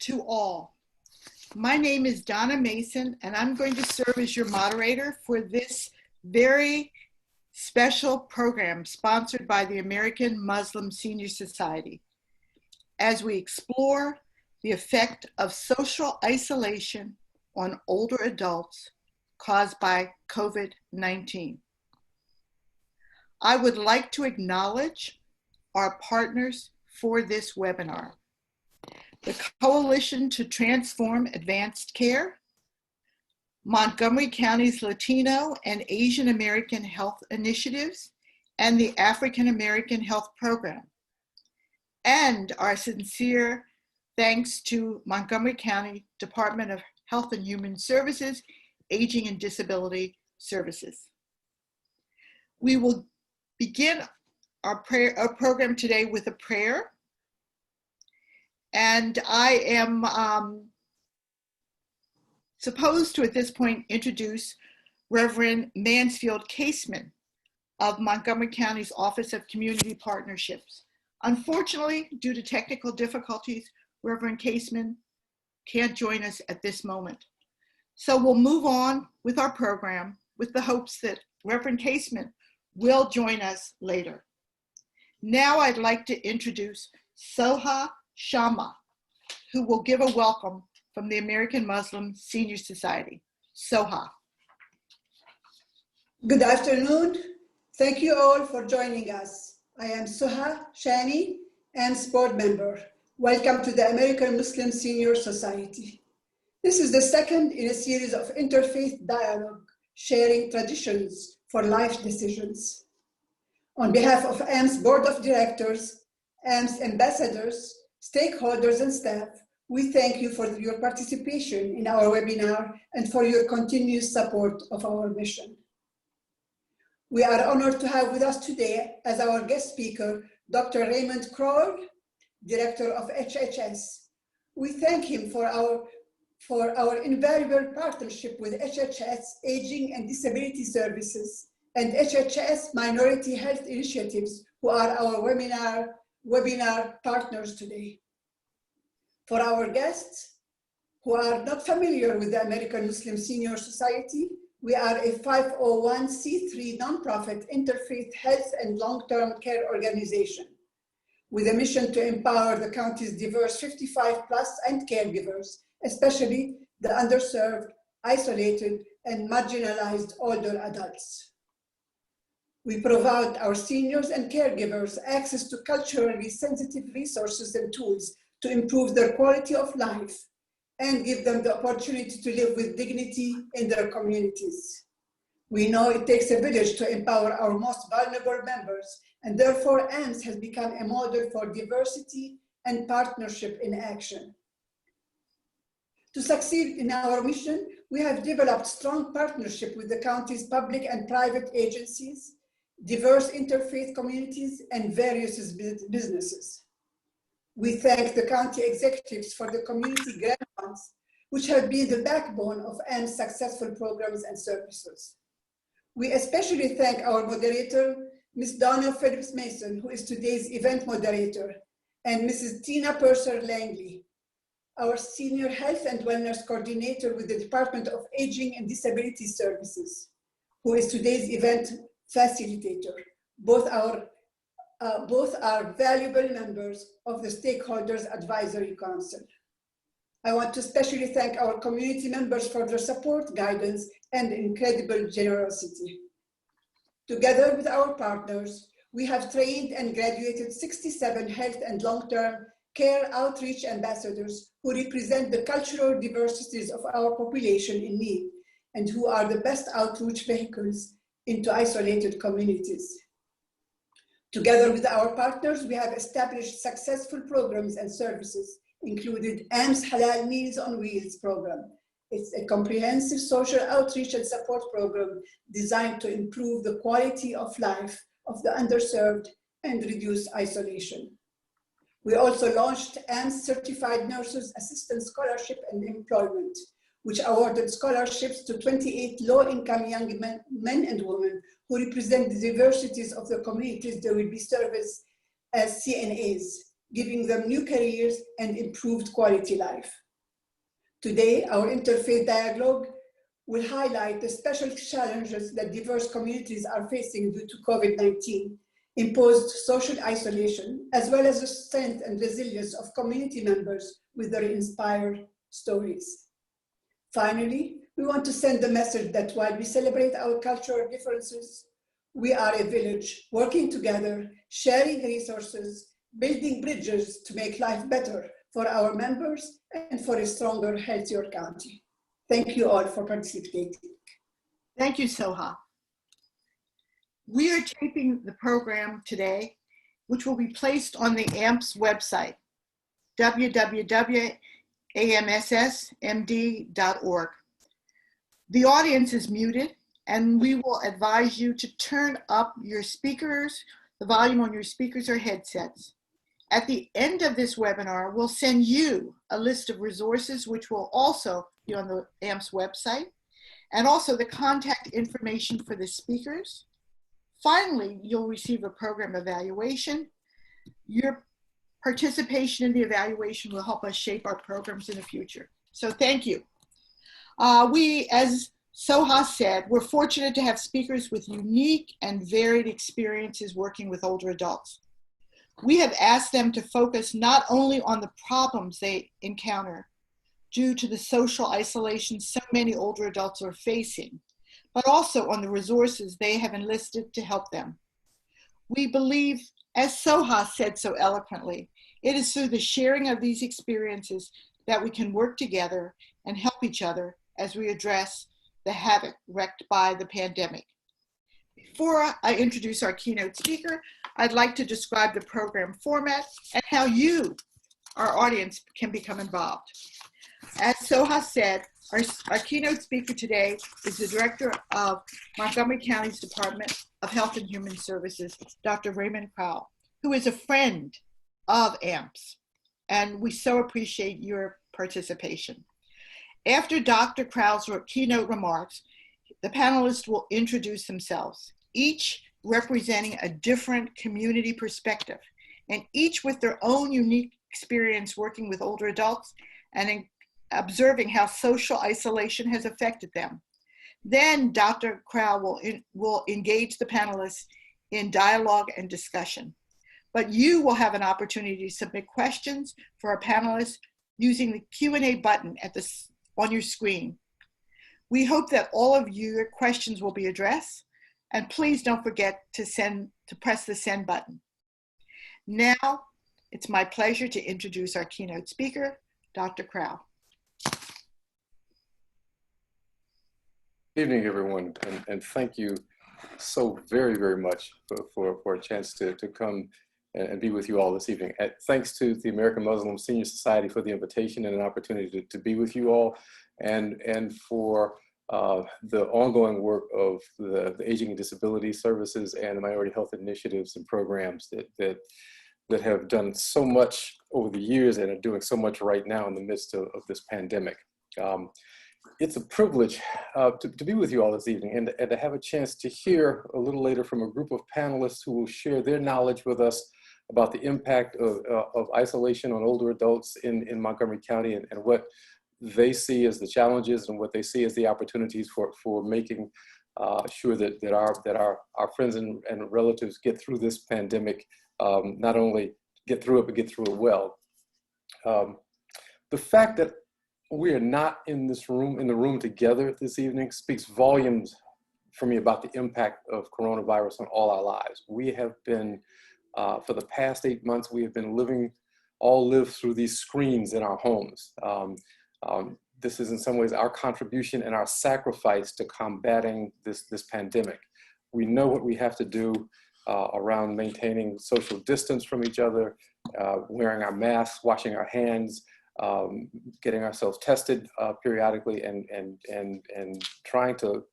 to all. My name is Donna Mason, and I'm going to serve as your moderator for this very special program sponsored by the American Muslim Senior Society as we explore the effect of social isolation on older adults caused by COVID-19. I would like to acknowledge our partners for this webinar: the Coalition to Transform Advanced Care, Montgomery County's Latino and Asian American Health Initiatives, and the African American Health Program. And our sincere thanks to Montgomery County Department of Health and Human Services, Aging and Disability Services. We will begin our program today with a prayer. And I am supposed to, at this point, introduce Reverend Mansfield Caseman of Montgomery County's Office of Community Partnerships. Unfortunately, due to technical difficulties, Reverend Caseman can't join us at this moment. So we'll move on with our program with the hopes that Reverend Caseman will join us later. Now I'd like to introduce Soha Shama, who will give a welcome from the American Muslim Senior Society. Soha. Good afternoon. Thank you all for joining us. I am Soha Shani, AMSS board member. Welcome to the American Muslim Senior Society. This is the second in a series of interfaith dialogue, sharing traditions for life decisions. On behalf of AMSS Board of Directors, AMSS ambassadors, stakeholders, and staff, we thank you for your participation in our webinar and for your continuous support of our mission. We are honored to have with us today as our guest speaker, Dr. Raymond Crowl, Director of HHS. We thank him for our invaluable partnership with HHS Aging and Disability Services and HHS Minority Health Initiatives, who are our webinar partners today. For our guests who are not familiar with the American Muslim Senior Society, we are a 501c3 nonprofit interfaith health and long-term care organization with a mission to empower the county's diverse 55+ and caregivers, especially the underserved, isolated, and marginalized older adults. We provide our seniors and caregivers access to culturally sensitive resources and tools to improve their quality of life and give them the opportunity to live with dignity in their communities. We know it takes a village to empower our most vulnerable members, and therefore AMSS has become a model for diversity and partnership in action. To succeed in our mission, we have developed strong partnership with the county's public and private agencies, diverse interfaith communities, and various businesses. We thank the county executives for the community grant funds, which have been the backbone of AMSS successful programs and services. We especially thank our moderator, Ms. Donna Phillips Mason, who is today's event moderator, and Mrs. Tina Percer Langley, our Senior Health and Wellness Coordinator with the Department of Aging and Disability Services, who is today's event facilitator. Both are valuable members of the Stakeholders Advisory Council. I want to especially thank our community members for their support, guidance, and incredible generosity. Together with our partners, we have trained and graduated 67 health and long-term care outreach ambassadors who represent the cultural diversities of our population in need and who are the best outreach vehicles into isolated communities. Together with our partners, we have established successful programs and services, including AMSS Halal Meals on Wheels program. It's a comprehensive social outreach and support program designed to improve the quality of life of the underserved and reduce isolation. We also launched AMSS Certified Nurses Assistant Scholarship and Employment, which awarded scholarships to 28 low-income young men and women who represent the diversities of the communities they will be serviced as CNAs. giving them new careers and improved quality life. Today, our interfaith dialogue will highlight the special challenges that diverse communities are facing due to COVID-19, imposed social isolation, as well as the strength and resilience of community members with their inspired stories. Finally, we want to send the message that while we celebrate our cultural differences, we are a village working together, sharing resources, building bridges to make life better for our members and for a stronger, healthier county. Thank you all for participating. Thank you, Soha. We are taping the program today, which will be placed on the AMPS website, www.amssmd.org. The audience is muted, and we will advise you to turn up your speakers, the volume on your speakers or headsets. At the end of this webinar, we'll send you a list of resources, which will also be on the AMPS website, and also the contact information for the speakers. Finally, you'll receive a program evaluation. Your participation in the evaluation will help us shape our programs in the future. So thank you. We, as Soha said, we're fortunate to have speakers with unique and varied experiences working with older adults. We have asked them to focus not only on the problems they encounter due to the social isolation so many older adults are facing, but also on the resources they have enlisted to help them. We believe, as Soha said so eloquently, it is through the sharing of these experiences that we can work together and help each other as we address the havoc wreaked by the pandemic. Before I introduce our keynote speaker, I'd like to describe the program format and how you, our audience, can become involved. As Soha said, our keynote speaker today is the director of Montgomery County's Department of Health and Human Services, Dr. Raymond Crowl, who is a friend of AMPS, and we so appreciate your participation. After Dr. Crowl's keynote remarks, the panelists will introduce themselves, each representing a different community perspective, and each with their own unique experience working with older adults and observing how social isolation has affected them. Then Dr. Crowl will engage the panelists in dialogue and discussion. But you will have an opportunity to submit questions for our panelists using the Q&A button on your screen. We hope that all of your questions will be addressed, and please don't forget to press the send button. Now, it's my pleasure to introduce our keynote speaker, Dr. Crowl. Good evening, everyone, and thank you so very, very much for a chance to come and be with you all this evening. Thanks to the American Muslim Senior Society for the invitation and an opportunity to be with you all, and for the ongoing work of the Aging and Disability Services and the Minority Health Initiatives and programs that have done so much over the years and are doing so much right now in the midst of this pandemic. It's a privilege to be with you all this evening and to have a chance to hear a little later from a group of panelists who will share their knowledge with us about the impact of isolation on older adults in Montgomery County and what they see as the challenges and what they see as the opportunities for making sure that our friends and relatives get through this pandemic, not only get through it, but get through it well. The fact that we are not in the room together this evening speaks volumes for me about the impact of coronavirus on all our lives. We have been, for the past 8 months, we have been lived through these screens in our homes. This is in some ways our contribution and our sacrifice to combating this pandemic. We know what we have to do around maintaining social distance from each other, wearing our masks, washing our hands, getting ourselves tested periodically, and trying to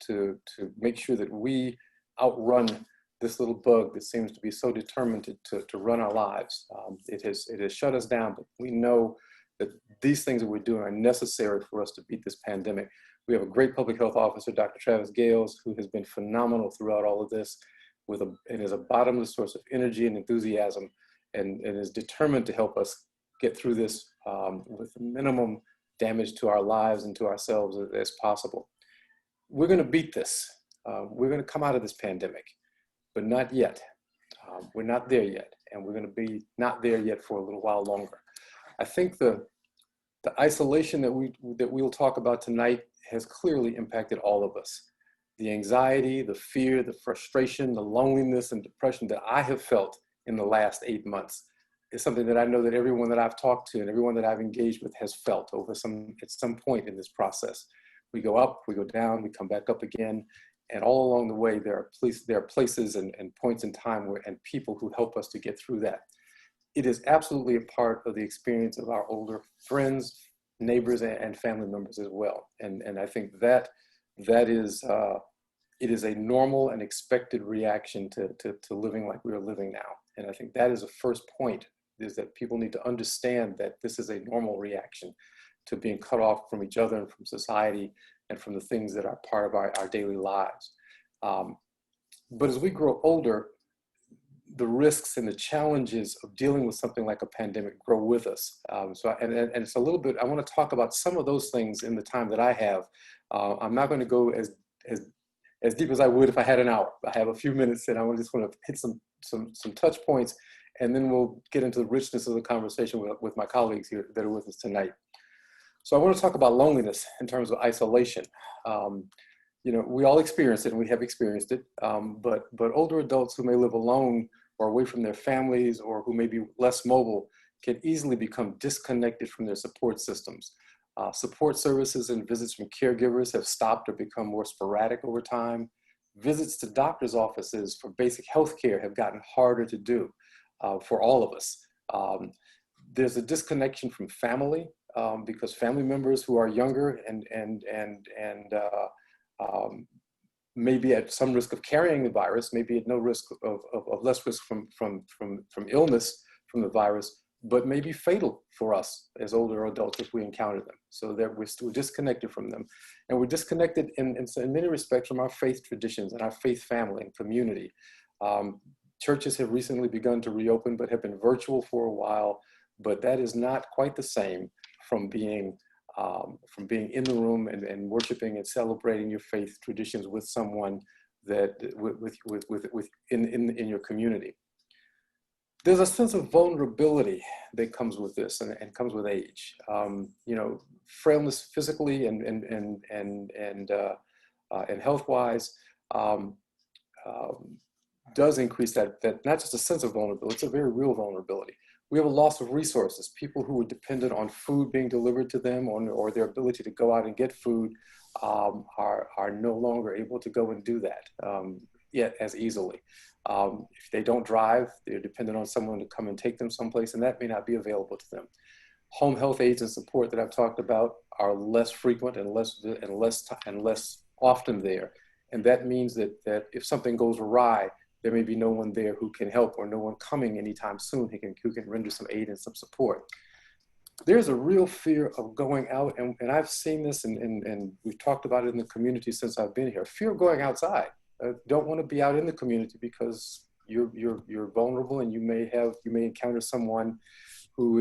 make sure that we outrun this little bug that seems to be so determined to run our lives. It has shut us down, but we know that these things that we're doing are necessary for us to beat this pandemic. We have a great public health officer, Dr. Travis Gales, who has been phenomenal throughout all of this, and is a bottomless source of energy and enthusiasm. and is determined to help us get through this with the minimum damage to our lives and to ourselves as possible. We're going to beat this. We're going to come out of this pandemic, but not yet. We're not there yet, and we're going to be not there yet for a little while longer. I think the isolation that we'll talk about tonight has clearly impacted all of us. The anxiety, the fear, the frustration, the loneliness and depression that I have felt in the last 8 months is something that I know that everyone that I've talked to and everyone that I've engaged with has felt at some point in this process. We go up, we go down, we come back up again. And all along the way, there are places and points in time and people who help us to get through that. It is absolutely a part of the experience of our older friends, neighbors, and family members as well. And I think that is, it is a normal and expected reaction to living like we are living now. And I think that is a first point, is that people need to understand that this is a normal reaction to being cut off from each other and from society and from the things that are part of our daily lives. But as we grow older, the risks and the challenges of dealing with something like a pandemic grow with us. And it's a little bit, I want to talk about some of those things in the time that I have. I'm not going to go as deep as I would if I had an hour. I have a few minutes, and I just want to hit some touch points, and then we'll get into the richness of the conversation with my colleagues here that are with us tonight. So I want to talk about loneliness in terms of isolation. You know, we all experience it, and we have experienced it, but older adults who may live alone or away from their families, or who may be less mobile, can easily become disconnected from their support systems. Support services and visits from caregivers have stopped or become more sporadic over time. Visits to doctor's offices for basic health care have gotten harder to do for all of us. There's a disconnection from family, because family members who are younger and may be at some risk of carrying the virus, may be at no risk of less risk from illness from the virus, but may be fatal for us as older adults if we encounter them. So that we're disconnected from them. And we're disconnected in many respects from our faith traditions and our faith family and community. Churches have recently begun to reopen, but have been virtual for a while, but that is not quite the same from being in the room and worshiping and celebrating your faith traditions with someone that in your community. There's a sense of vulnerability that comes with this and comes with age. You know, frailness physically and health-wise does increase that not just a sense of vulnerability, it's a very real vulnerability. We have a loss of resources. People who were dependent on food being delivered to them or their ability to go out and get food are no longer able to go and do that yet as easily. If they don't drive, they're dependent on someone to come and take them someplace, and that may not be available to them. Home health aides and support that I've talked about are less frequent and less often there. And that means that if something goes awry, there may be no one there who can help, or no one coming anytime soon who can render some aid and some support. There's a real fear of going out, and I've seen this, and we've talked about it in the community since I've been here. Fear of going outside. Don't want to be out in the community because you're vulnerable, and you may encounter someone who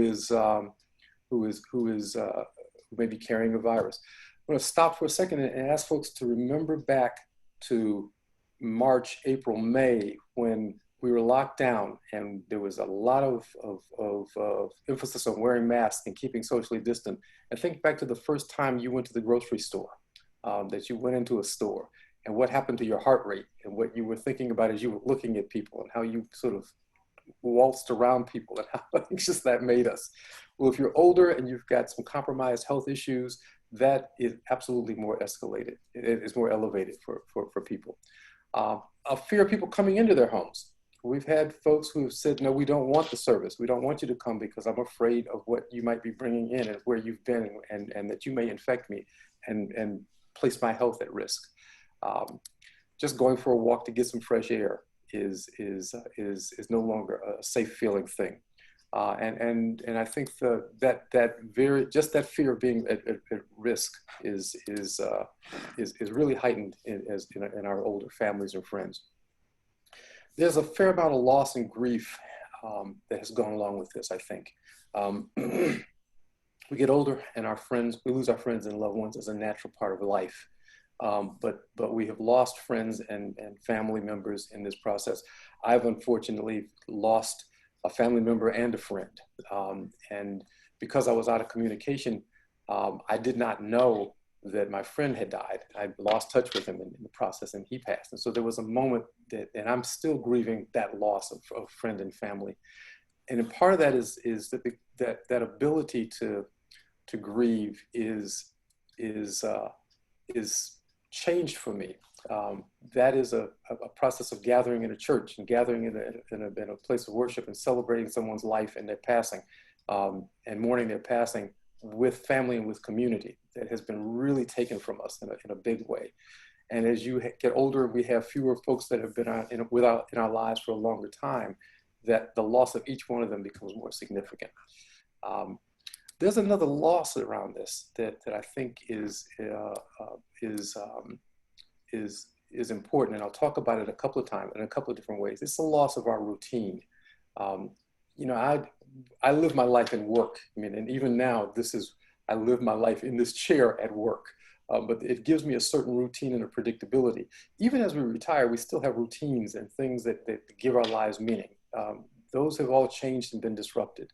may be carrying a virus. I'm going to stop for a second and ask folks to remember back to March, April, May, when we were locked down and there was a lot of emphasis on wearing masks and keeping socially distant. And think back to the first time you went to the grocery store, that you went into a store, and what happened to your heart rate and what you were thinking about as you were looking at people, and how you sort of waltzed around people and how anxious that made us. Well, if you're older and you've got some compromised health issues, that is absolutely more escalated. It is more elevated for people. A fear of people coming into their homes. We've had folks who have said, no, we don't want the service. We don't want you to come because I'm afraid of what you might be bringing in and where you've been, and that you may infect me and place my health at risk. Just going for a walk to get some fresh air is no longer a safe feeling thing. And I think that fear of being at risk is really heightened in our older families and friends. There's a fair amount of loss and grief that has gone along with this, I think. We get older and we lose our friends and loved ones as a natural part of life. But we have lost friends and family members in this process. I've unfortunately lost a family member and a friend. And because I was out of communication, I did not know that my friend had died. I lost touch with him in the process, and he passed. And so there was a moment and I'm still grieving that loss of friend and family. And part of that is that ability to grieve is changed for me. That is a process of gathering in a church and gathering in a place of worship and celebrating someone's life and their passing, and mourning their passing with family and with community that has been really taken from us in a big way. And as you get older, we have fewer folks that have been in our lives for a longer time, that the loss of each one of them becomes more significant. There's another loss around this that I think is important, and I'll talk about it a couple of times in a couple of different ways. It's the loss of our routine. You know, I live my life in work. I mean, and even now, I live my life in this chair at work. But it gives me a certain routine and a predictability. Even as we retire, we still have routines and things that give our lives meaning. Those have all changed and been disrupted.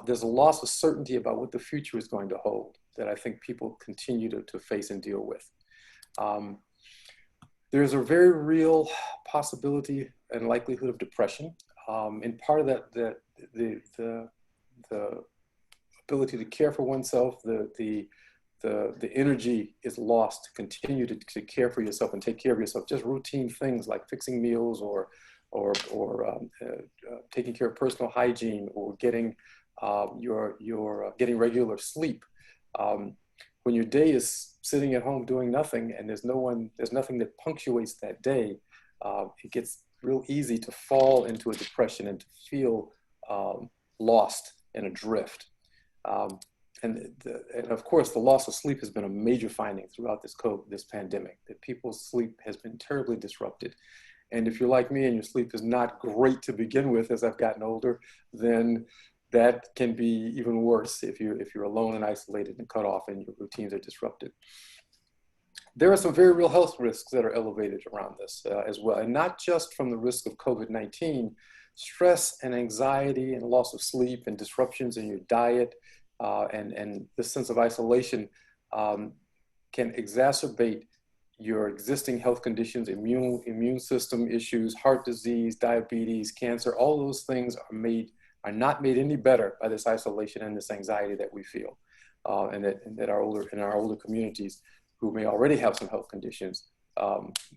There's a loss of certainty about what the future is going to hold that I think people continue to face and deal with. There's a very real possibility and likelihood of depression. And part of that, the ability to care for oneself, the energy is lost to continue to care for yourself and take care of yourself. Just routine things like fixing meals or taking care of personal hygiene or getting getting regular sleep. When your day is sitting at home doing nothing and there's nothing that punctuates that day, it gets real easy to fall into a depression and to feel lost and adrift. And of course, the loss of sleep has been a major finding throughout this pandemic, that people's sleep has been terribly disrupted. And if you're like me and your sleep is not great to begin with as I've gotten older, then that can be even worse if you're alone and isolated and cut off and your routines are disrupted. There are some very real health risks that are elevated around this as well, and not just from the risk of COVID-19. Stress and anxiety and loss of sleep and disruptions in your diet and the sense of isolation can exacerbate your existing health conditions, immune system issues, heart disease, diabetes, cancer. All those things are not made any better by this isolation and this anxiety that we feel, and that our older communities who may already have some health conditions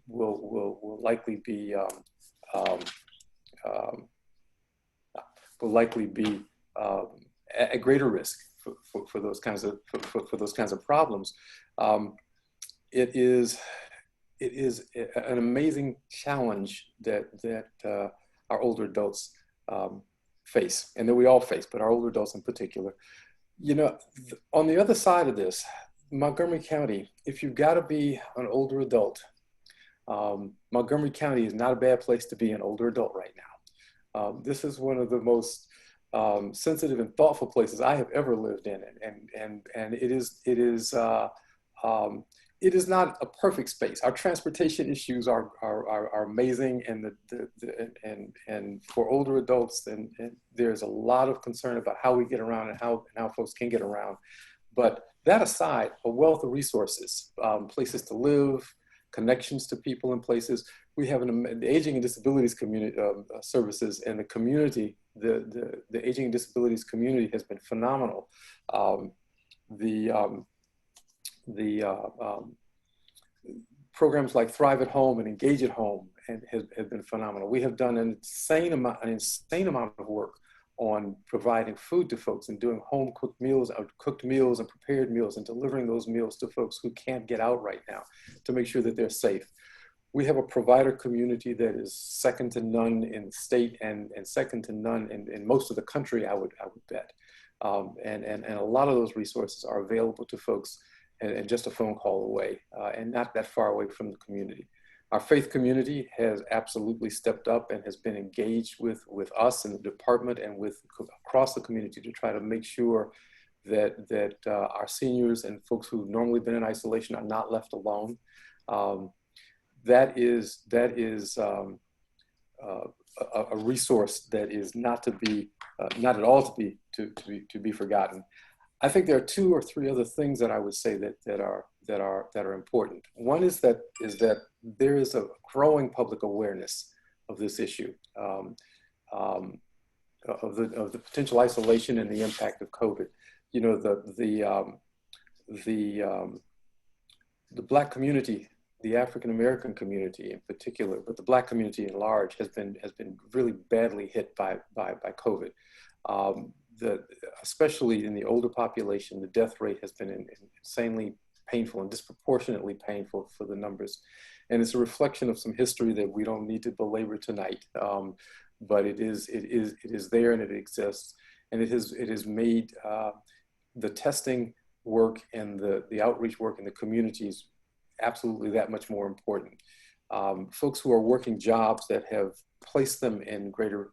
will likely be at greater risk for those kinds of problems. It is an amazing challenge that our older adults face, and that we all face, but our older adults in particular. You know, on the other side of this, Montgomery County, if you've got to be an older adult, Montgomery County is not a bad place to be an older adult right now. This is one of the most sensitive and thoughtful places I have ever lived in, and it is not a perfect space. Our transportation issues are amazing, and for older adults, and there's a lot of concern about how we get around and how folks can get around. But that aside, a wealth of resources, places to live, connections to people and places. We have the aging and disabilities community services, and the community, the aging and disabilities community has been phenomenal. Programs like Thrive at Home and Engage at Home have been phenomenal. We have done an insane amount of work on providing food to folks and doing home cooked meals and prepared meals and delivering those meals to folks who can't get out right now to make sure that they're safe. We have a provider community that is second to none in the state and second to none in most of the country, I would bet. And a lot of those resources are available to folks and just a phone call away, and not that far away from the community. Our faith community has absolutely stepped up and has been engaged with us in the department and with across the community to try to make sure that our seniors and folks who've normally been in isolation are not left alone. That is a resource that is not at all to be forgotten. I think there are 2 or 3 other things that I would say that are important. One is that there is a growing public awareness of this issue, of the potential isolation and the impact of COVID. You know, the Black community, the African American community in particular, but the Black community at large has been really badly hit by COVID. Especially in the older population, the death rate has been insanely painful and disproportionately painful for the numbers. And it's a reflection of some history that we don't need to belabor tonight. But it is there and it exists. And it has made the testing work and the outreach work in the communities absolutely that much more important. Folks who are working jobs that have placed them in greater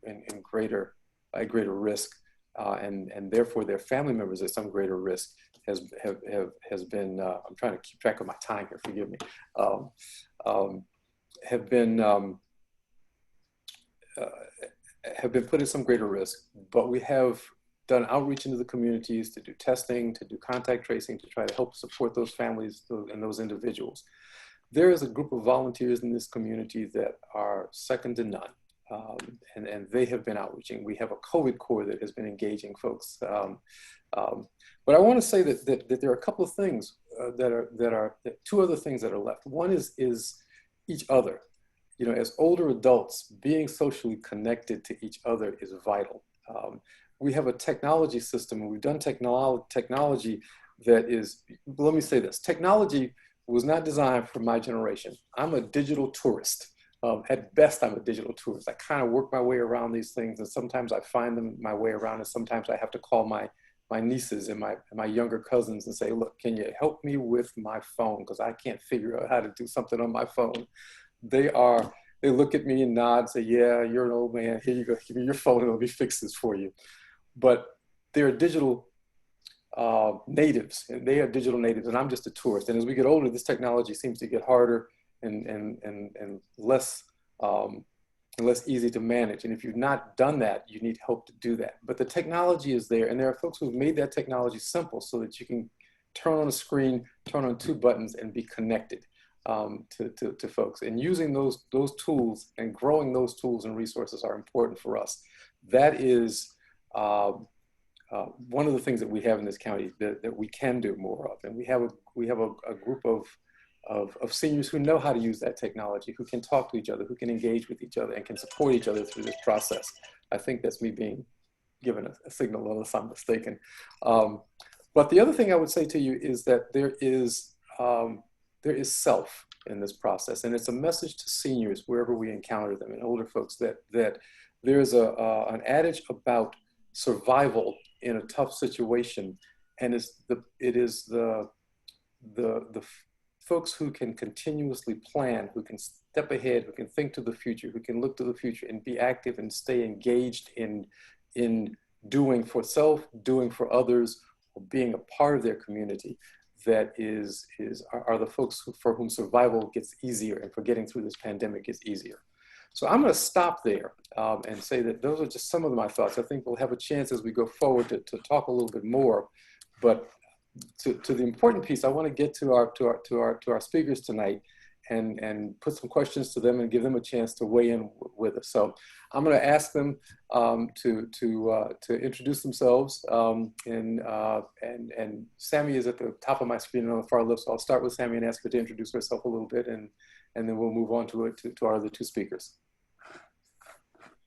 risk, and therefore their family members at some greater risk has been, I'm trying to keep track of my time here, forgive me, have been put at some greater risk. But we have done outreach into the communities to do testing, to do contact tracing, to try to help support those families and those individuals. There is a group of volunteers in this community that are second to none. And they have been outreaching. We have a COVID Corps that has been engaging folks. But I want to say that there are a couple of things that 2 other things that are left. One is each other. You know, as older adults, being socially connected to each other is vital. We have a technology system, and we've done technology that is, let me say this, technology was not designed for my generation. I'm a digital tourist. At best, I'm a digital tourist. I kind of work my way around these things, and sometimes I find them my way around, and sometimes I have to call my nieces and my younger cousins and say, look, can you help me with my phone? Because I can't figure out how to do something on my phone. They look at me and nod, say, yeah, you're an old man. Here you go, give me your phone and let me fix this for you. But they're digital natives, and they are digital natives, and I'm just a tourist. And as we get older, this technology seems to get harder and less easy to manage. And if you've not done that, you need help to do that. But the technology is there, and there are folks who've made that technology simple so that you can turn on a screen, turn on 2 buttons, and be connected to folks. And using those tools and growing those tools and resources are important for us. That is one of the things that we have in this county that we can do more of. And we have a group of seniors who know how to use that technology, who can talk to each other, who can engage with each other, and can support each other through this process. I think that's me being given a signal unless I'm mistaken. But the other thing I would say to you is that there is self in this process, and it's a message to seniors wherever we encounter them and older folks that there is an adage about survival in a tough situation, and it is the folks who can continuously plan, who can step ahead, who can think to the future, who can look to the future and be active and stay engaged in doing for self, doing for others, or being a part of their community, that are the folks for whom survival gets easier and for getting through this pandemic is easier. So I'm going to stop there and say that those are just some of my thoughts. I think we'll have a chance as we go forward to talk a little bit more, but to the important piece, I want to get to our speakers tonight and put some questions to them and give them a chance to weigh in with us. So I'm going to ask them to introduce themselves. And Sami is at the top of my screen on the far left. So I'll start with Sami and ask her to introduce herself a little bit, and then we'll move on to our other 2 speakers.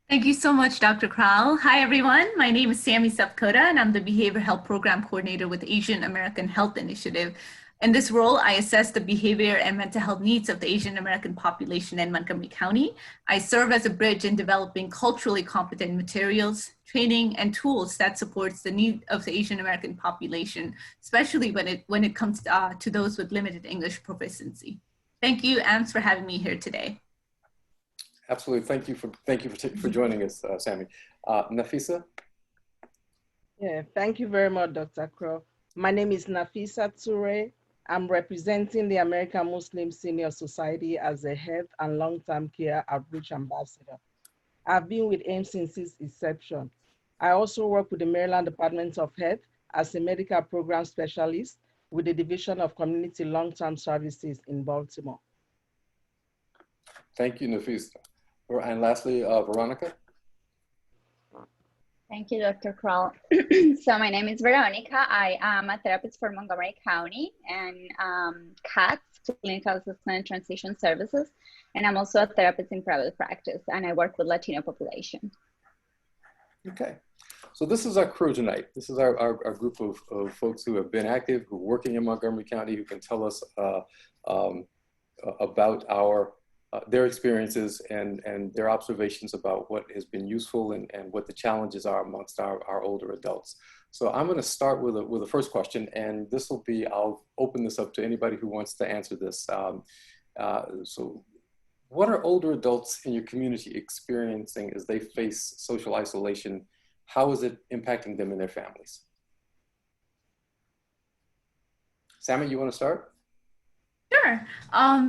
Thank you so much, Dr. Crowl. Hi, everyone. My name is Sami Sabcoda, and I'm the Behavioral Health Program Coordinator with Asian American Health Initiative. In this role, I assess the behavior and mental health needs of the Asian American population in Montgomery County. I serve as a bridge in developing culturally competent materials, training, and tools that supports the need of the Asian American population, especially when it comes to those with limited English proficiency. Thank you, AMS, for having me here today. Absolutely. Thank you for joining us, Sami. Nafisa? Yeah, thank you very much, Dr. Crowl. My name is Nafisa Toure. I'm representing the American Muslim Senior Society as a Health and Long-Term Care Outreach Ambassador. I've been with AIM since its inception. I also work with the Maryland Department of Health as a medical program specialist with the Division of Community Long-Term Services in Baltimore. Thank you, Nafisa. And lastly, Veronica? Thank you, Dr. Crowl. So my name is Veronica. I am a therapist for Montgomery County and CATS, Clinical Assessment and Transition Services. And I'm also a therapist in private practice, and I work with Latino population. Okay. So this is our crew tonight. This is our group of folks who have been active, who are working in Montgomery County, who can tell us about their experiences and their observations about what has been useful and what the challenges are amongst our older adults. So I'm going to start with the first question, and this will be, I'll open this up to anybody who wants to answer this. So what are older adults in your community experiencing as they face social isolation? How is it impacting them and their families? Sami, you want to start? Sure.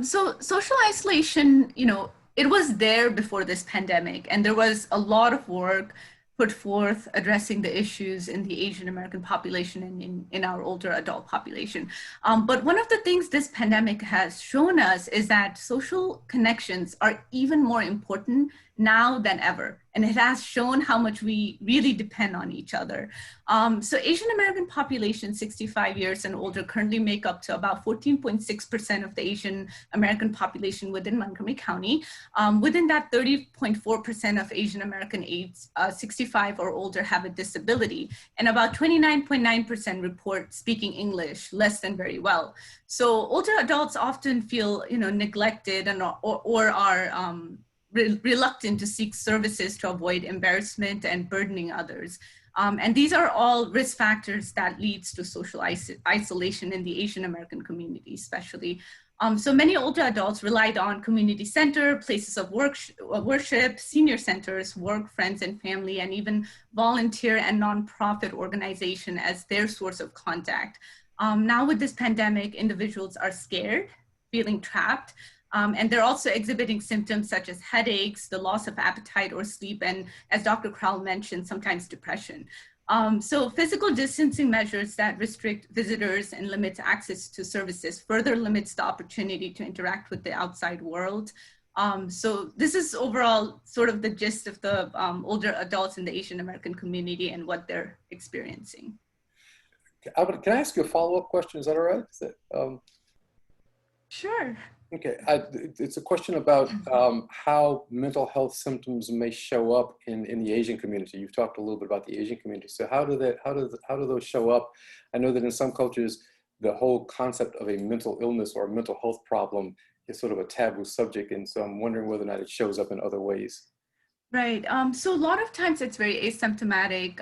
So social isolation, it was there before this pandemic, and there was a lot of work put forth addressing the issues in the Asian American population and in our older adult population. But one of the things this pandemic has shown us is that social connections are even more important now than ever. And it has shown how much we really depend on each other. So Asian American population 65 years and older currently make up to about 14.6% of the Asian American population within Montgomery County. Within that, 30.4% of Asian American age 65 or older have a disability, and about 29.9% report speaking English less than very well. So older adults often feel neglected or are reluctant to seek services to avoid embarrassment and burdening others. And these are all risk factors that leads to social isolation in the Asian American community, especially. So many older adults relied on community center, places of worship, senior centers, work, friends and family, and even volunteer and nonprofit organization as their source of contact. Now with this pandemic, individuals are scared, feeling trapped, and they're also exhibiting symptoms such as headaches, the loss of appetite or sleep, and as Dr. Crowl mentioned, sometimes depression. So physical distancing measures that restrict visitors and limit access to services further limits the opportunity to interact with the outside world. So this is overall sort of the gist of the older adults in the Asian American community and what they're experiencing. Albert, can I ask you a follow-up question? Is that all right? Sure. Okay, it's a question about how mental health symptoms may show up in the Asian community. You've talked a little bit about the Asian community. So how do those show up? I know that in some cultures, the whole concept of a mental illness or a mental health problem is sort of a taboo subject, and so I'm wondering whether or not it shows up in other ways. Right. So a lot of times it's very asymptomatic.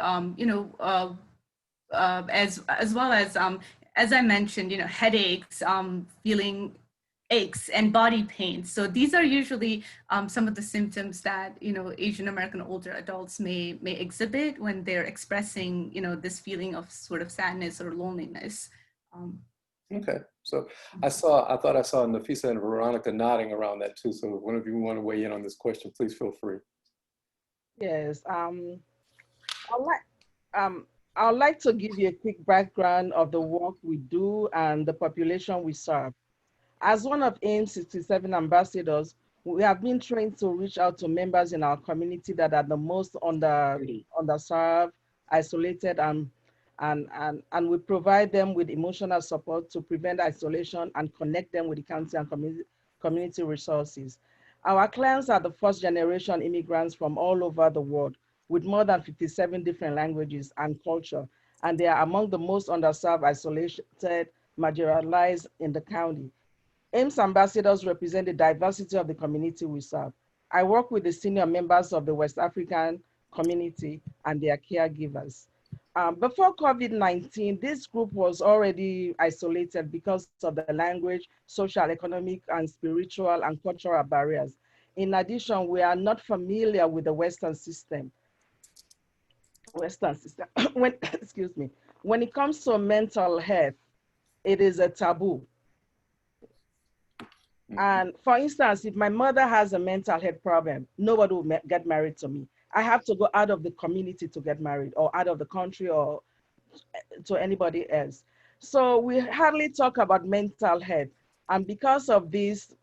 As well as I mentioned, headaches, feeling aches and body pain. So these are usually some of the symptoms that Asian American older adults may exhibit when they're expressing this feeling of sort of sadness or loneliness. Okay, so I thought I saw Nafisa and Veronica nodding around that too. So if one of you want to weigh in on this question, please feel free. Yes, I'd like to give you a quick background of the work we do and the population we serve. As one of AIM's 67 ambassadors, we have been trained to reach out to members in our community that are the most underserved, isolated, and we provide them with emotional support to prevent isolation and connect them with the county and community resources. Our clients are the first generation immigrants from all over the world with more than 57 different languages and culture, and they are among the most underserved, isolated, marginalized in the county. AIMS ambassadors represent the diversity of the community we serve. I work with the senior members of the West African community and their caregivers. Before COVID-19, this group was already isolated because of the language, social, economic, and spiritual and cultural barriers. In addition, we are not familiar with the Western system. When, excuse me, when it comes to mental health, it is a taboo. And for instance, if my mother has a mental health problem, nobody will get married to me. I have to go out of the community to get married, or out of the country, or to anybody else. So we hardly talk about mental health. And because of this,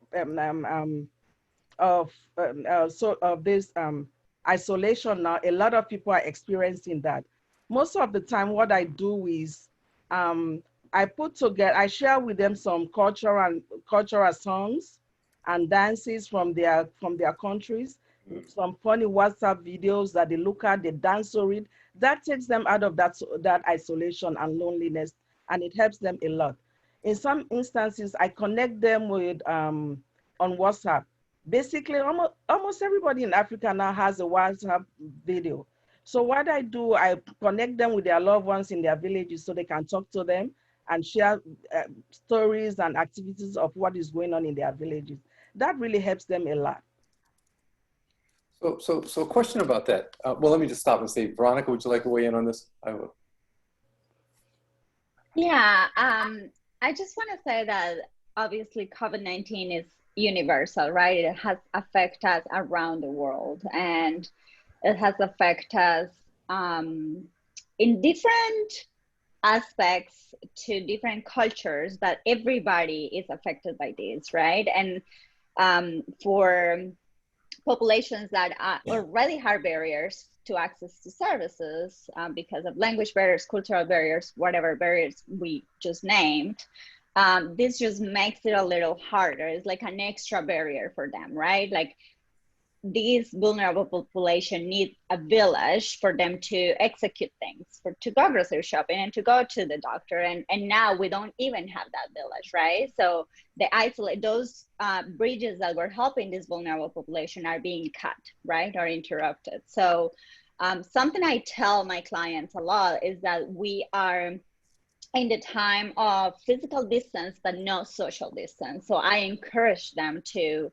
isolation now, a lot of people are experiencing that. Most of the time, what I do is I share with them some cultural songs and dances from their countries, some funny WhatsApp videos that they look at, they dance to it. That takes them out of that isolation and loneliness, and it helps them a lot. In some instances, I connect them with on WhatsApp. Basically, almost everybody in Africa now has a WhatsApp video. So what I do, I connect them with their loved ones in their villages so they can talk to them and share stories and activities of what is going on in their villages. That really helps them a lot. So a question about that. Well, let me just stop and say, Veronica, would you like to weigh in on this? I will. Yeah, I just want to say that obviously COVID-19 is universal, right? It has affected us around the world, and it has affected us in different aspects to different cultures, but everybody is affected by this, right? And for populations that already have barriers to access to services because of language barriers, cultural barriers, whatever barriers we just named, this just makes it a little harder. It's like an extra barrier for them, right? Like, these vulnerable population need a village for them to execute things, to go grocery shopping and to go to the doctor. And now we don't even have that village, right? So those bridges that were helping this vulnerable population are being cut, right, or interrupted. So something I tell my clients a lot is that we are in the time of physical distance, but no social distance. So I encourage them to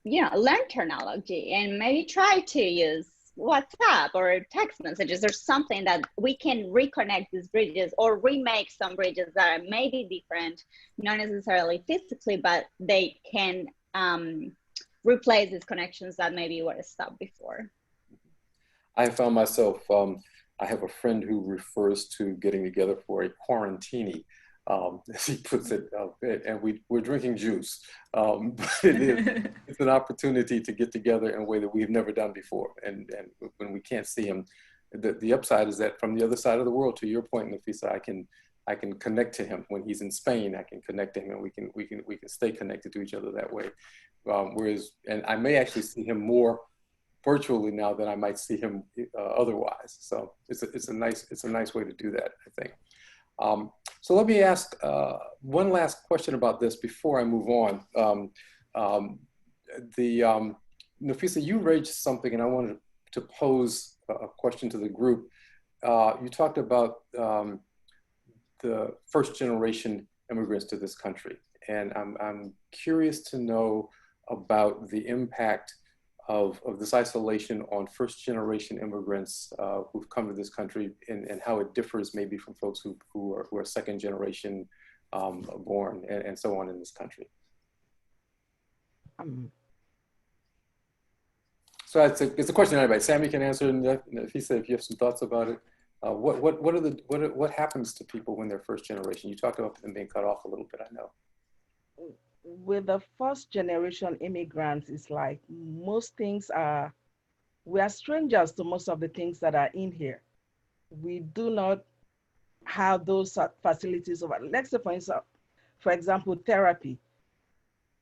learn technology and maybe try to use WhatsApp or text messages or something that we can reconnect these bridges or remake some bridges that are maybe different, not necessarily physically, but they can replace these connections that maybe were stopped before. I found myself, I have a friend who refers to getting together for a quarantini, as he puts it, and we're drinking juice. But it's an opportunity to get together in a way that we've never done before. And when we can't see him, the upside is that from the other side of the world, to your point, Nafisa, I can connect to him when he's in Spain. I can connect to him, and we can stay connected to each other that way. And I may actually see him more virtually now than I might see him otherwise. So it's a nice way to do that, I think. So let me ask one last question about this before I move on. Nafisa, you raised something, and I wanted to pose a question to the group. You talked about the first generation immigrants to this country, and I'm curious to know about the impact of this isolation on first generation immigrants who've come to this country, and how it differs maybe from folks who are second generation born and so on in this country. So it's a question anybody. Sami can answer, and if you have some thoughts about it. What happens to people when they're first generation? You talked about them being cut off a little bit, I know. With the first generation immigrants, it's like we are strangers to most of the things that are in here. We do not have those facilities. Let's say, for example, therapy.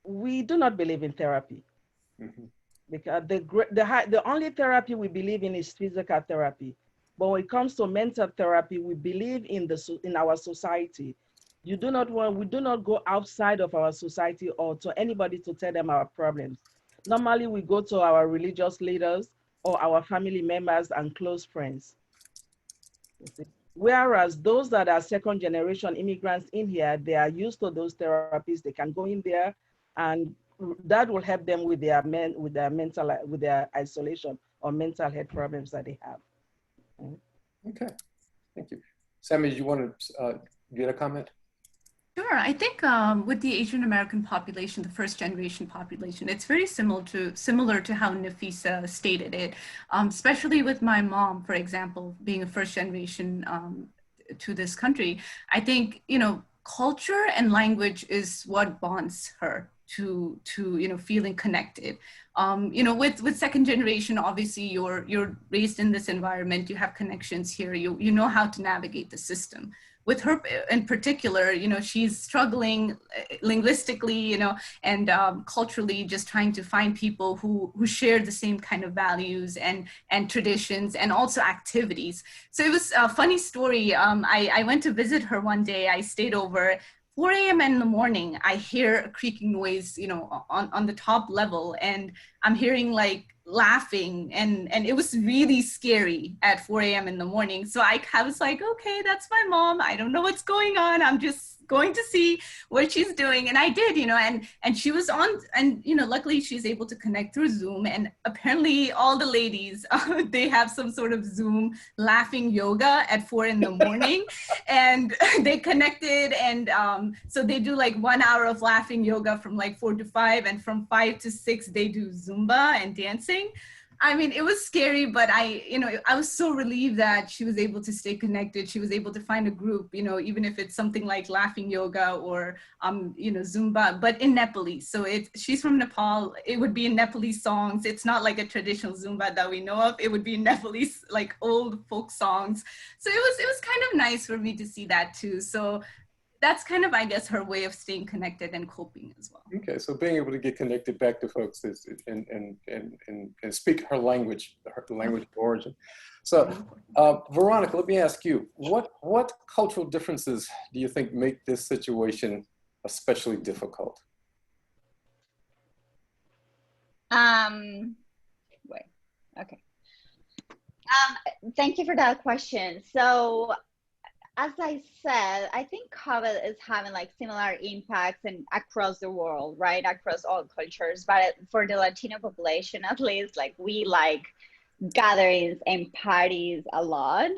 We do not believe in therapy. Mm-hmm. Because the only therapy we believe in is physical therapy. But when it comes to mental therapy, we believe in our society. We do not go outside of our society or to anybody to tell them our problems. Normally, we go to our religious leaders or our family members and close friends. Whereas those that are second generation immigrants in here, they are used to those therapies. They can go in there, and that will help them with their isolation or mental health problems that they have. Okay, thank you. Sami, do you want to get a comment? Sure. I think with the Asian American population, the first generation population, it's very similar to how Nafisa stated it, especially with my mom, for example, being a first generation to this country. I think, culture and language is what bonds her to feeling connected. With second generation, obviously you're raised in this environment, you have connections here, you know how to navigate the system. With her in particular, she's struggling linguistically, and culturally, just trying to find people who share the same kind of values and traditions and also activities. So it was a funny story. I went to visit her one day. I stayed over. 4 a.m. in the morning, I hear a creaking noise, on the top level, and I'm hearing like laughing, and it was really scary at 4 a.m. in the morning. So I was like, okay, that's my mom. I don't know what's going on. I'm just going to see what she's doing. And I did, and she was on, and luckily she's able to connect through Zoom. And apparently all the ladies, they have some sort of Zoom laughing yoga at 4 in the morning. And they connected, and so they do like 1 hour of laughing yoga from like 4 to 5, and from 5 to 6 they do Zumba and dancing. I mean, it was scary, but I was so relieved that she was able to stay connected. She was able to find a group, even if it's something like laughing yoga or, Zumba, but in Nepalese. So she's from Nepal. It would be in Nepalese songs. It's not like a traditional Zumba that we know of. It would be in Nepalese, like old folk songs. So it was kind of nice for me to see that too. So that's kind of, I guess, her way of staying connected and coping as well. Okay, so being able to get connected back to folks and speak her language, the language of origin. So, Veronica, let me ask you, what cultural differences do you think make this situation especially difficult? Okay. Thank you for that question. So, as I said, I think COVID is having like similar impacts across the world, right? Across all cultures. But for the Latino population, at least, like we like gatherings and parties a lot.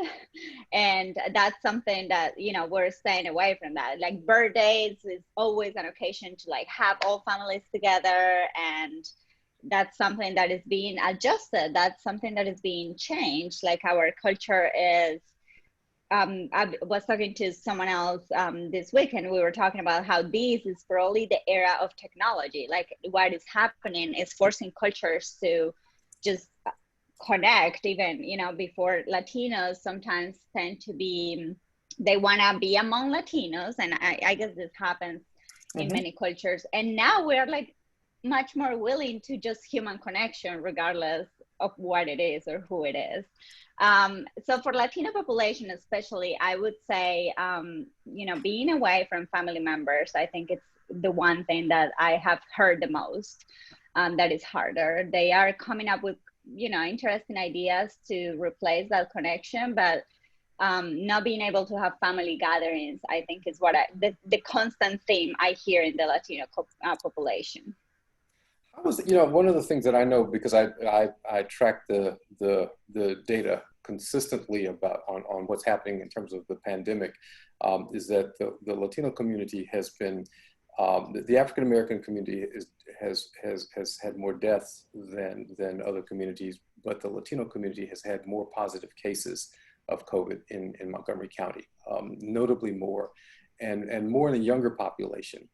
And that's something that, we're staying away from that. Like birthdays is always an occasion to like have all families together. And that's something that is being adjusted. That's something that is being changed. Like our culture is, I was talking to someone else this weekend. We were talking about how this is probably the era of technology. Like what is happening is forcing cultures to just connect. Even, before Latinos sometimes tend to be, they want to be among Latinos. And I guess this happens in many cultures. And now we're like much more willing to just human connection, regardless of what it is or who it is. So for Latino population, especially, I would say, being away from family members, I think it's the one thing that I have heard the most, that is harder. They are coming up with, interesting ideas to replace that connection, but not being able to have family gatherings, I think is what the constant theme I hear in the Latino population. How was, one of the things that I know, because I track the data consistently about on what's happening in terms of the pandemic, is that the Latino community has been, the African American community has had more deaths than other communities, but the Latino community has had more positive cases of COVID in Montgomery County, notably more, and more in the younger population.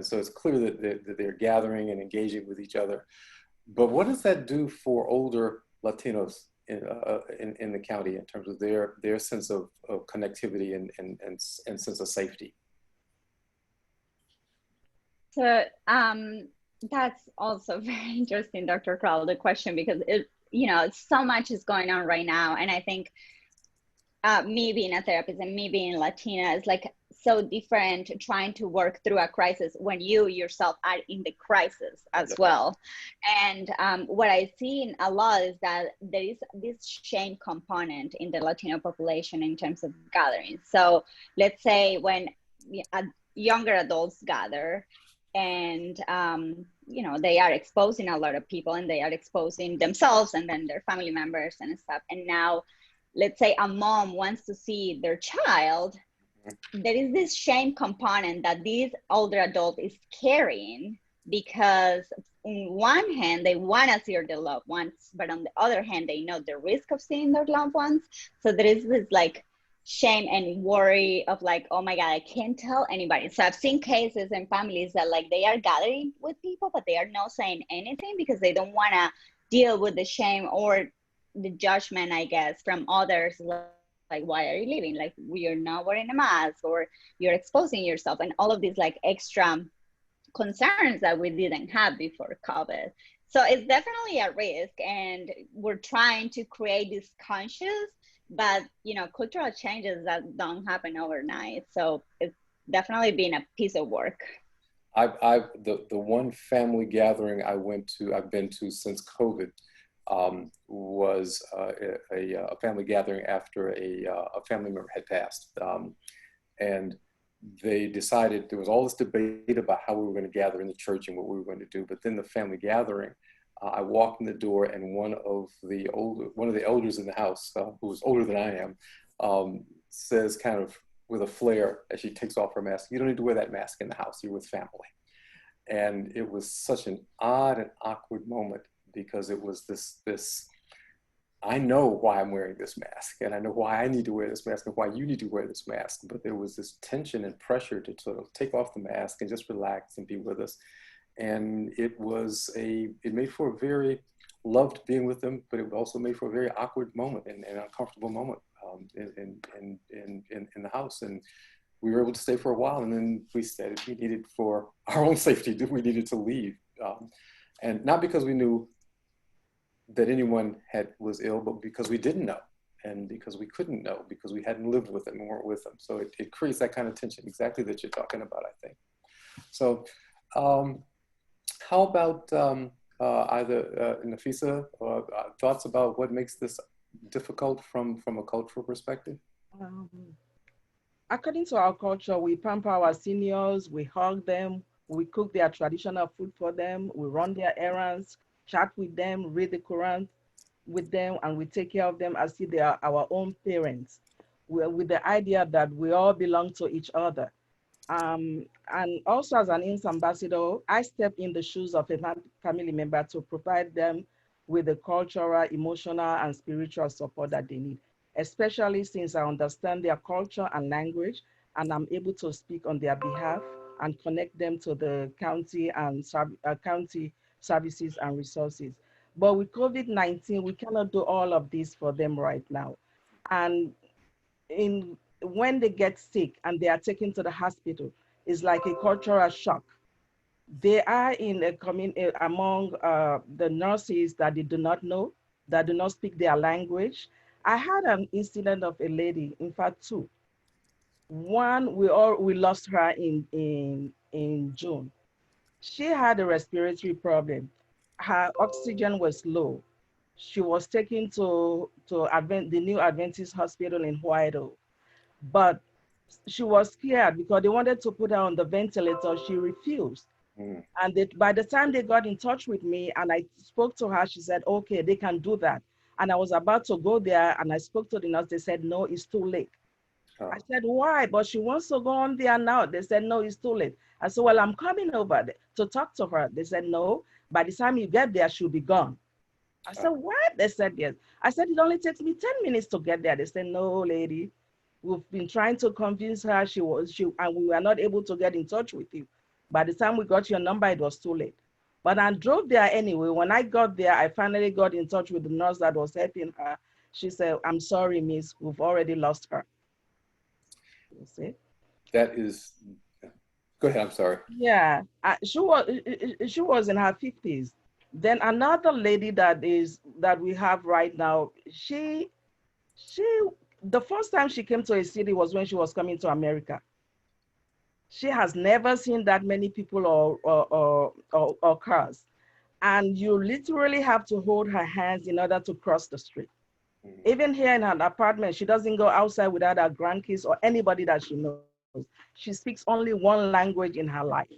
So it's clear that they're gathering and engaging with each other. But what does that do for older Latinos in the county in terms of their sense of connectivity and sense of safety? So that's also very interesting, Dr. Crowl, the question, because so much is going on right now. And I think me being a therapist and me being Latina is like so different trying to work through a crisis when you yourself are in the crisis as well. And what I see a lot is that there is this shame component in the Latino population in terms of gatherings. So let's say when younger adults gather, and you know, they are exposing a lot of people, and they are exposing themselves and then their family members and stuff. And now, let's say a mom wants to see their child, there is this shame component that this older adult is carrying, because on one hand, they want to see their loved ones, but on the other hand, they know the risk of seeing their loved ones. So there is this like shame and worry of like, oh my God, I can't tell anybody. So I've seen cases and families that like they are gathering with people, but they are not saying anything because they don't want to deal with the shame or the judgment, I guess, from others. Like, why are you leaving? Like, you're not wearing a mask, or you're exposing yourself, and all of these like extra concerns that we didn't have before COVID. So it's definitely a risk, and we're trying to create this conscious, but you know, cultural changes that don't happen overnight. So it's definitely been a piece of work. The one family gathering I've been to since COVID was a family gathering after a family member had passed. And they decided, there was all this debate about how we were going to gather in the church and what we were going to do. But then the family gathering, I walked in the door, and one of the elders in the house, who was older than I am, says kind of with a flair as she takes off her mask, "You don't need to wear that mask in the house. You're with family." And it was such an odd and awkward moment, because it was this, I know why I'm wearing this mask, and I know why I need to wear this mask, and why you need to wear this mask. But there was this tension and pressure to sort of take off the mask and just relax and be with us. And it made for a very, loved being with them, but it also made for a very awkward moment and an uncomfortable moment in the house. And we were able to stay for a while, and then we said we needed, for our own safety, we needed to leave. And not because we knew that anyone was ill, but because we didn't know, and because we couldn't know, because we hadn't lived with them and weren't with them. So it creates that kind of tension, exactly that you're talking about, I think. So how about either Nafisa, thoughts about what makes this difficult from a cultural perspective? According to our culture, we pamper our seniors, we hug them, we cook their traditional food for them, we run their errands, chat with them, read the Quran with them, and we take care of them as if they are our own parents, with the idea that we all belong to each other. And also, as an IMSS ambassador, I step in the shoes of a family member to provide them with the cultural, emotional, and spiritual support that they need, especially since I understand their culture and language, and I'm able to speak on their behalf and connect them to the county and county services and resources. But with COVID-19, we cannot do all of this for them right now. And when they get sick and they are taken to the hospital, it's like a cultural shock. They are in a community among the nurses that they do not know, that do not speak their language. I had an incident of a lady, in fact, two. One, we lost her in June. She had a respiratory problem. Her oxygen was low. She was taken to the New Adventist Hospital in Whitehall. But she was scared because they wanted to put her on the ventilator. She refused. And by the time they got in touch with me and I spoke to her, she said, okay, they can do that. And I was about to go there and I spoke to the nurse. They said, no, it's too late. Oh. I said, why? But she wants to go on there now. They said, no, it's too late. I said, well, I'm coming over there to talk to her. They said, no, by the time you get there, she'll be gone. I said, what? They said, yes. I said, it only takes me 10 minutes to get there. They said, no, lady. We've been trying to convince her, and we were not able to get in touch with you. By the time we got your number, it was too late. But I drove there anyway. When I got there, I finally got in touch with the nurse that was helping her. She said, I'm sorry, miss, we've already lost her. You see? That is, go ahead, I'm sorry. Yeah, she was in her 50s. Then another lady that we have right now, she the first time she came to a city was when she was coming to America. She has never seen that many people or cars. And you literally have to hold her hands in order to cross the street. Even here in her apartment, she doesn't go outside without her grandkids or anybody that she knows. She speaks only one language in her life.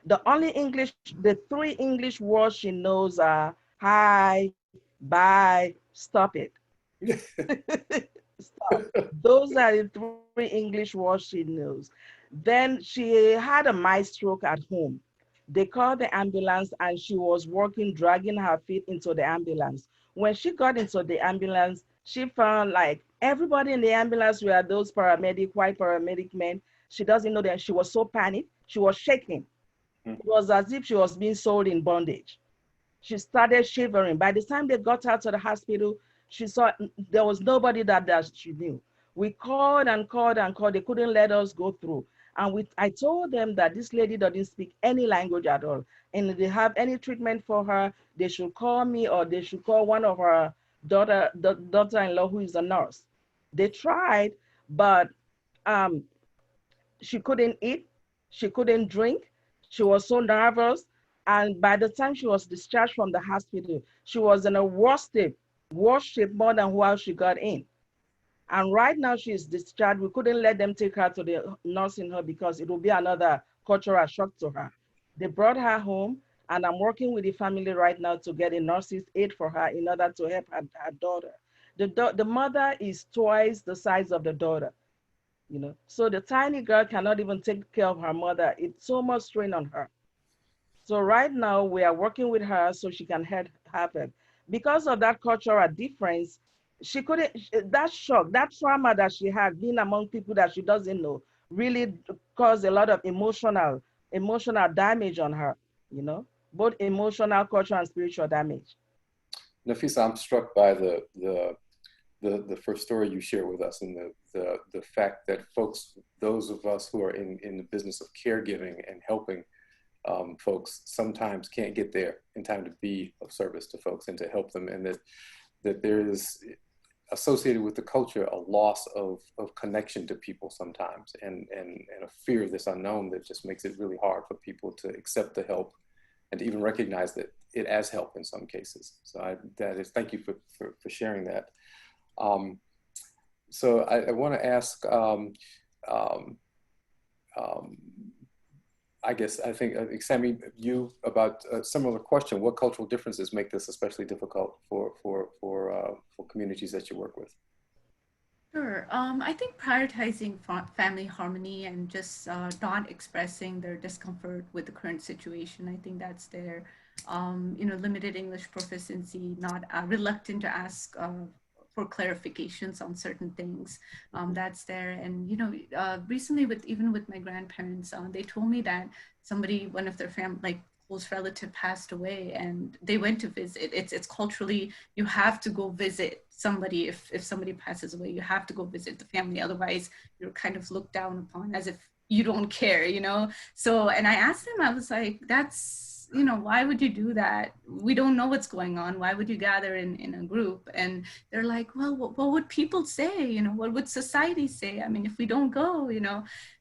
The only English, the three English words she knows are hi, bye, stop it. Stop. Those are the three English words she knows. Then she had a mild stroke at home. They called the ambulance and she was walking, dragging her feet into the ambulance. When she got into the ambulance, she found like everybody in the ambulance were those white paramedic men. She doesn't know that. She was so panicked. She was shaking. It was as if she was being sold in bondage. She started shivering. By the time they got her to the hospital, she saw there was nobody that she knew. We called and called and called. They couldn't let us go through. And I told them that this lady doesn't speak any language at all. And if they have any treatment for her, they should call me or they should call one of her daughter-in-law who is a nurse. They tried, but she couldn't eat. She couldn't drink. She was so nervous. And by the time she was discharged from the hospital, she was in a worse shape more than while she got in. And right now she's discharged. We couldn't let them take her to the nursing home because it will be another cultural shock to her. They brought her home, and I'm working with the family right now to get a nurse's aid for her in order to help her daughter. The mother is twice the size of the daughter, you know. So the tiny girl cannot even take care of her mother. It's so much strain on her. So right now we are working with her so she can have it. Because of that cultural difference, she couldn't, that shock, that trauma that she had being among people that she doesn't know really caused a lot of emotional damage on her, you know, both emotional, cultural, and spiritual damage. Nafisa, I'm struck by the first story you shared with us and the fact that folks, those of us who are in the business of caregiving and helping folks sometimes can't get there in time to be of service to folks and to help them, and that there is associated with the culture a loss of connection to people sometimes, and a fear of this unknown that just makes it really hard for people to accept the help and to even recognize that it as help in some cases. So thank you for sharing that. So I want to ask, I think Sami, you about a similar question. What cultural differences make this especially difficult for communities that you work with? Sure. I think prioritizing family harmony and just not expressing their discomfort with the current situation. I think that's there. Limited English proficiency, not reluctant to ask for clarifications on certain things. That's there. And, recently even with my grandparents, they told me that one of their family, close relative passed away and they went to visit. It's culturally, you have to go visit somebody. If somebody passes away, you have to go visit the family. Otherwise you're kind of looked down upon as if you don't care, So, and I asked them, I was like, that's, why would you do that? We don't know what's going on. Why would you gather in a group? And they're like, well, what would people say? What would society say? I mean, if we don't go,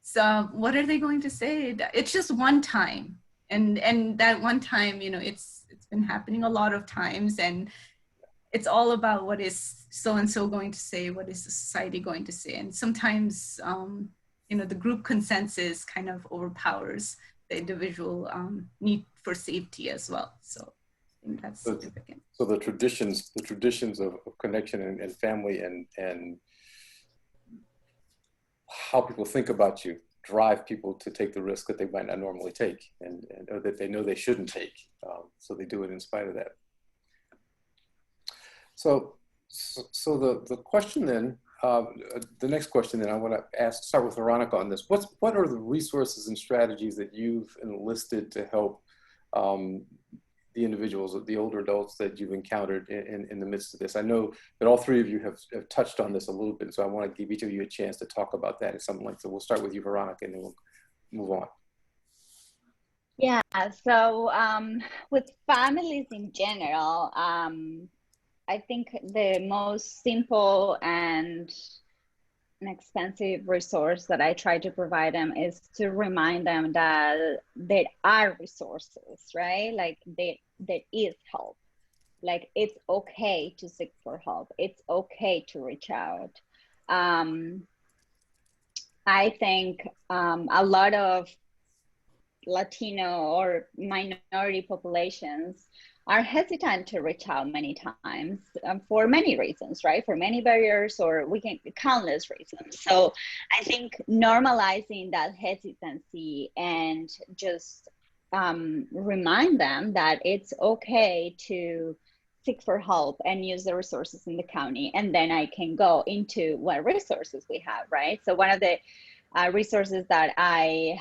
so what are they going to say? It's just one time. And that one time, it's been happening a lot of times, and it's all about what is so-and-so going to say, what is the society going to say. And sometimes, the group consensus kind of overpowers the individual need for safety as well. So I think that's significant. So the traditions of connection and family and how people think about you drive people to take the risk that they might not normally take and or that they know they shouldn't take. So they do it in spite of that. So the question then, the next question then I want to start with Veronica on this. What are the resources and strategies that you've enlisted to help the individuals, the older adults that you've encountered in the midst of this? I know that all three of you have touched on this a little bit, so I want to give each of you a chance to talk about that at some length. So we'll start with you, Veronica, and then we'll move on. Yeah, so with families in general, I think the most simple and an expensive resource that I try to provide them is to remind them that there are resources, right? Like there is help. Like it's okay to seek for help. It's okay to reach out. I think a lot of Latino or minority populations are hesitant to reach out many times for many reasons, right? For many barriers, or countless reasons. So I think normalizing that hesitancy and just remind them that it's okay to seek for help and use the resources in the county. And then I can go into what resources we have, right? So one of the resources that I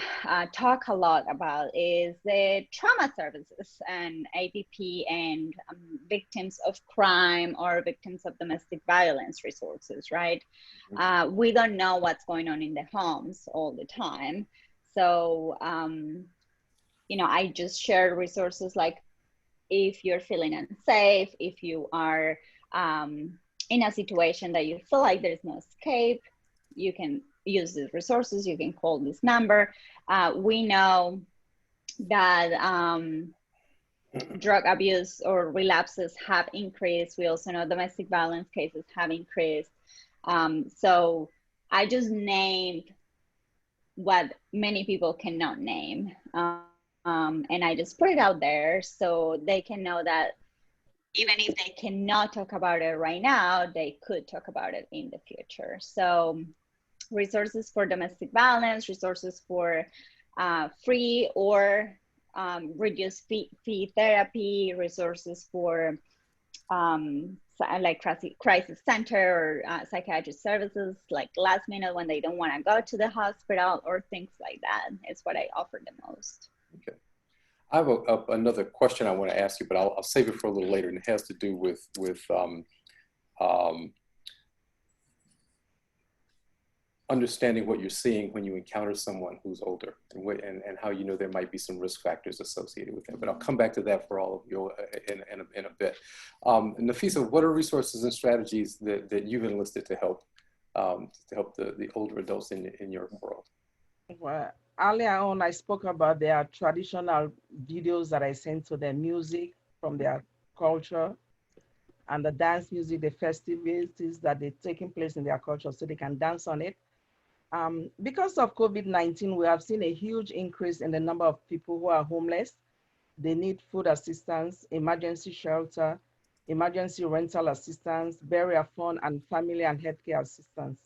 talk a lot about is the trauma services and APP and victims of crime or victims of domestic violence resources, right? We don't know what's going on in the homes all the time. So, you know, I just share resources like if you're feeling unsafe, if you are in a situation that you feel like there's no escape, you can use these resources, you can call this number. We know that drug abuse or relapses have increased. We also know domestic violence cases have increased. So I just named what many people cannot name. And I just put it out there so they can know that even if they cannot talk about it right now, they could talk about it in the future. So resources for domestic violence, resources for free or reduced fee therapy, resources for like crisis center or psychiatric services, like last minute when they don't want to go to the hospital or things like that is what I offer the most. Okay. I have another question I want to ask you, but I'll save it for a little later, and it has to do with understanding what you're seeing when you encounter someone who's older, and how you know there might be some risk factors associated with that. But I'll come back to that for all of you in a bit. Nafisa, what are resources and strategies that you've enlisted to help the older adults in your world? Well, earlier on, I spoke about their traditional videos that I sent to them, music from their culture, and the dance music, the festivities that they're taking place in their culture so they can dance on it. Because of COVID-19, we have seen a huge increase in the number of people who are homeless. They need food assistance, emergency shelter, emergency rental assistance, burial fund, and family and healthcare assistance.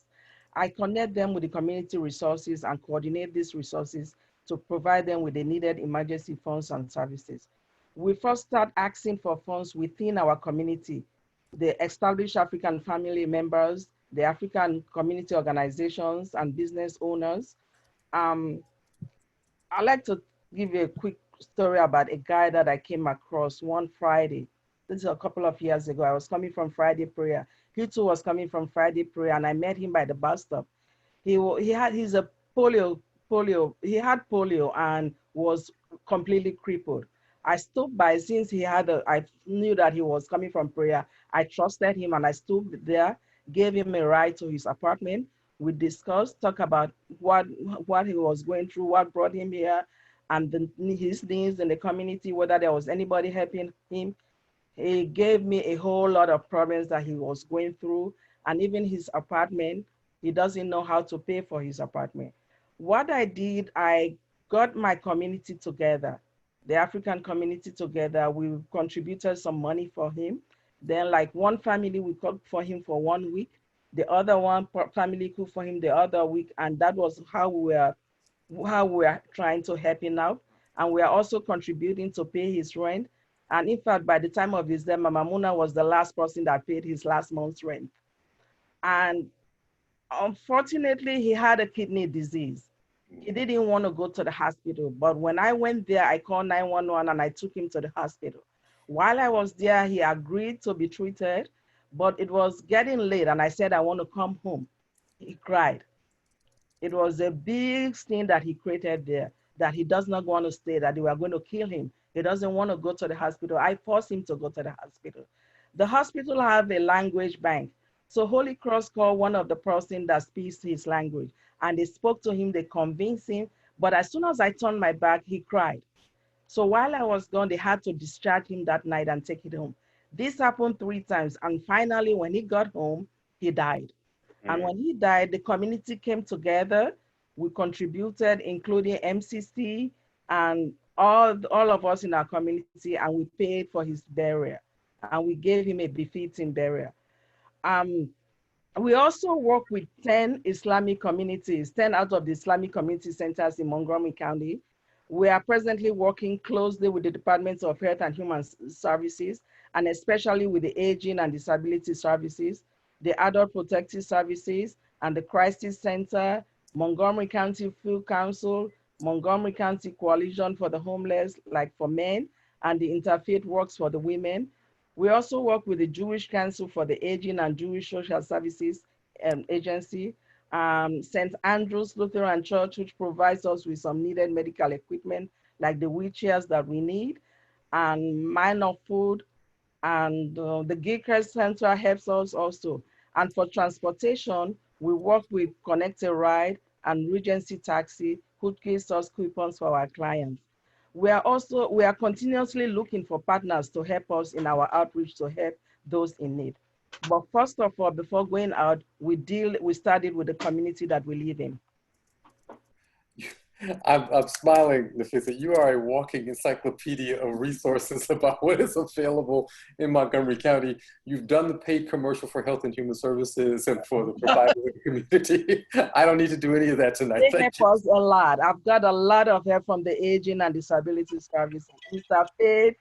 I connect them with the community resources and coordinate these resources to provide them with the needed emergency funds and services. We first start asking for funds within our community, the established African family members, the African community organizations and business owners. I'd like to give you a quick story about a guy that I came across one Friday. This is a couple of years ago. I was coming from Friday prayer. He too was coming from Friday prayer, and I met him by the bus stop. He had polio and was completely crippled. I stood by since I knew that he was coming from prayer. I trusted him and I stood there, gave him a ride to his apartment. We discussed, talked about what he was going through, what brought him here, and his needs in the community, whether there was anybody helping him. He gave me a whole lot of problems that he was going through, and even his apartment, he doesn't know how to pay for his apartment. What I did, I got my community together, the African community together. We contributed some money for him. Then like one family, we cooked for him for 1 week. The other one family cooked for him the other week. And that was how we were trying to help him out. And we are also contributing to pay his rent. And in fact, by the time of his death, Mama Muna was the last person that paid his last month's rent. And unfortunately, he had a kidney disease. He didn't want to go to the hospital. But when I went there, I called 911 and I took him to the hospital. While I was there, he agreed to be treated, but it was getting late. And I said, I want to come home. He cried. It was a big thing that he created there, that he does not want to stay, that they were going to kill him. He doesn't want to go to the hospital. I forced him to go to the hospital. The hospital have a language bank So Holy Cross called one of the person that speaks his language, and they spoke to him, they convinced him, but as soon as I turned my back, he cried. So while I was gone, they had to discharge him that night and take it home. This happened 3 times, and finally, when he got home, he died. And when he died, the community came together. We contributed, including MCC and all of us in our community, and we paid for his burial. And we gave him a befitting burial. We also work with 10 Islamic communities, 10 out of the Islamic community centers in Montgomery County. We are presently working closely with the Department of Health and Human Services, and especially with the Aging and Disability Services, the Adult Protective Services, and the Crisis Center, Montgomery County Field Council, Montgomery County Coalition for the Homeless, like for men, and the Interfaith Works for the women. We also work with the Jewish Council for the Aging and Jewish Social Services Agency, St. Andrew's Lutheran Church, which provides us with some needed medical equipment, like the wheelchairs that we need, and Minor Food, and the Gilchrist Center helps us also. And for transportation, we work with Connected Ride and Regency Taxi, who gives us coupons for our clients. We are continuously looking for partners to help us in our outreach to help those in need. But first of all, before going out, we started with the community that we live in. I'm smiling, Nafisa. You are a walking encyclopedia of resources about what is available in Montgomery County. You've done the paid commercial for Health and Human Services and for the provider community. I don't need to do any of that tonight. They help us a lot. I've got a lot of help from the Aging and Disability Services. Interfaith,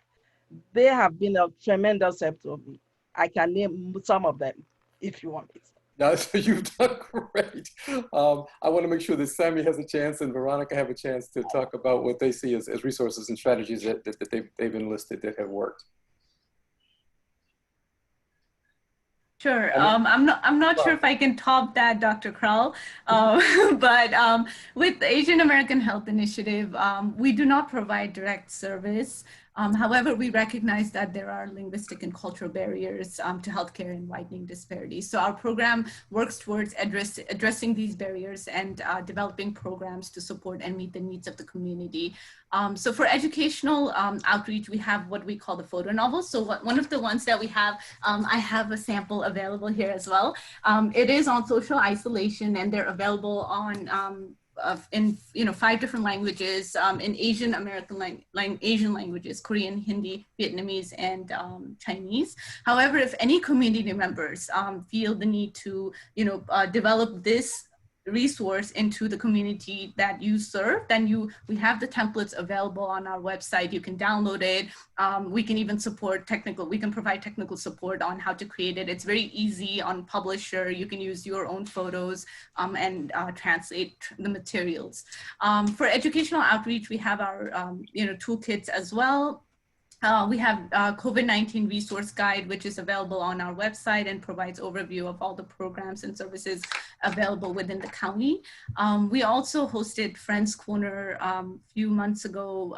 they have been a tremendous help to me. I can name some of them if you want me to. No, so you've done great. I want to make sure that Sami has a chance and Veronica have a chance to talk about what they see as resources and strategies that they've enlisted that have worked. Sure. I'm not sure if I can top that, Dr. Crowl, but with the Asian American Health Initiative, we do not provide direct service. However, we recognize that there are linguistic and cultural barriers to healthcare and widening disparities. So our program works towards addressing these barriers and developing programs to support and meet the needs of the community. So for educational outreach, we have what we call the photo novels. So one of the ones that we have, I have a sample available here as well. It is on social isolation, and they're available on in 5 different languages, in Asian American Asian languages, Korean, Hindi, Vietnamese, and Chinese. However, if any community members feel the need to develop this resource into the community that you serve, then we have the templates available on our website. You can download it. We can even we can provide technical support on how to create it. It's very easy on Publisher. You can use your own photos and translate the materials. For educational outreach, we have our toolkits as well. We have COVID-19 resource guide, which is available on our website and provides overview of all the programs and services available within the county. We also hosted Friends Corner a few months ago,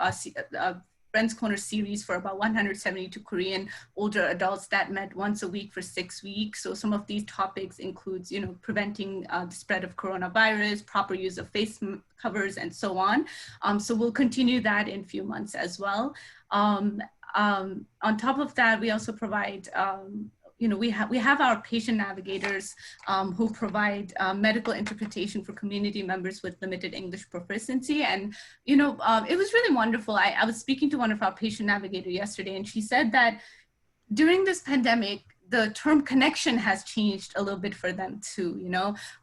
Friends Corner series for about 172 Korean older adults that met once a week for 6 weeks. So some of these topics includes, preventing the spread of coronavirus, proper use of face covers, and so on. So we'll continue that in a few months as well. On top of that, we also provide, we have our patient navigators who provide medical interpretation for community members with limited English proficiency. And, it was really wonderful. I was speaking to one of our patient navigators yesterday, and she said that during this pandemic, the term connection has changed a little bit for them too.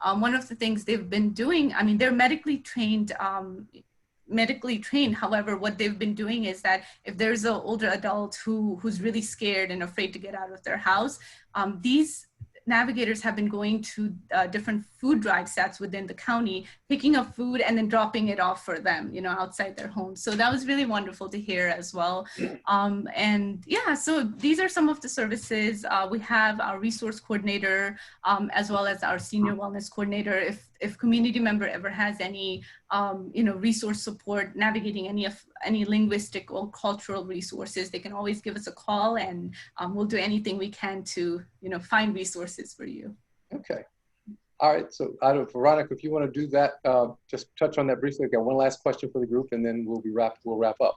One of the things they've been doing, they're medically trained. However, what they've been doing is that if there's an older adult who's really scared and afraid to get out of their house, these navigators have been going to different food drive sets within the county, picking up food and then dropping it off for them, outside their homes. So that was really wonderful to hear as well. And yeah, so these are some of the services. We have our resource coordinator, as well as our senior wellness coordinator. If community member ever has any resource support, navigating any linguistic or cultural resources, they can always give us a call, and we'll do anything we can to, find resources for you. Okay. All right. So, Veronica, if you want to do that, just touch on that briefly. I've got one last question for the group, and then we'll wrap up.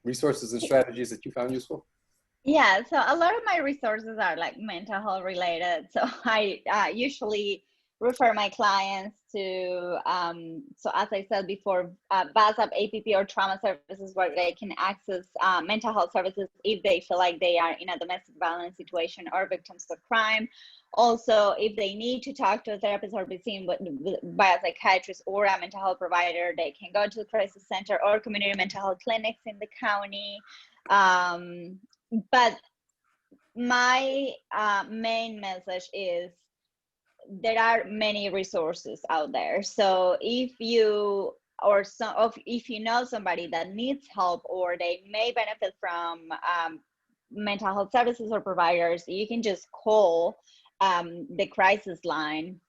Resources and strategies that you found useful? Yeah, so a lot of my resources are like mental health related. So I usually refer my clients to, so as I said before, BASAP, APP, or trauma services where they can access mental health services if they feel like they are in a domestic violence situation or victims of crime. Also, if they need to talk to a therapist or be seen by a psychiatrist or a mental health provider, they can go to the crisis center or community mental health clinics in the county. But my main message is there are many resources out there. So if you if you know somebody that needs help or they may benefit from mental health services or providers, you can just call the crisis line,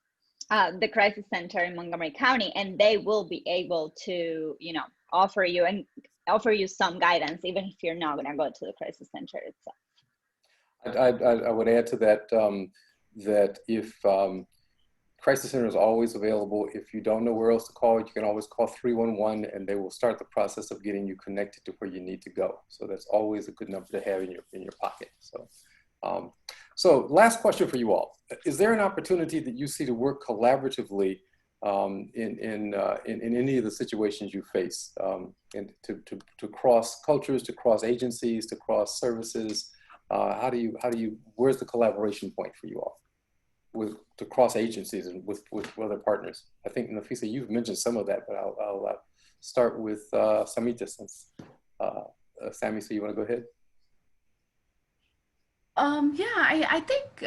the crisis center in Montgomery County, and they will be able to, offer you some guidance, even if you're not going to go to the crisis center itself. I would add to that that if crisis center is always available, if you don't know where else to call, you can always call 311, and they will start the process of getting you connected to where you need to go. So that's always a good number to have in your pocket. So last question for you all: is there an opportunity that you see to work collaboratively in any of the situations you face, and to cross cultures, to cross agencies, to cross services? Where's the collaboration point for you all to cross agencies and with other partners? I think, Nafisa, you've mentioned some of that, but I'll start with Samita, since Sami, so you want to go ahead? I think,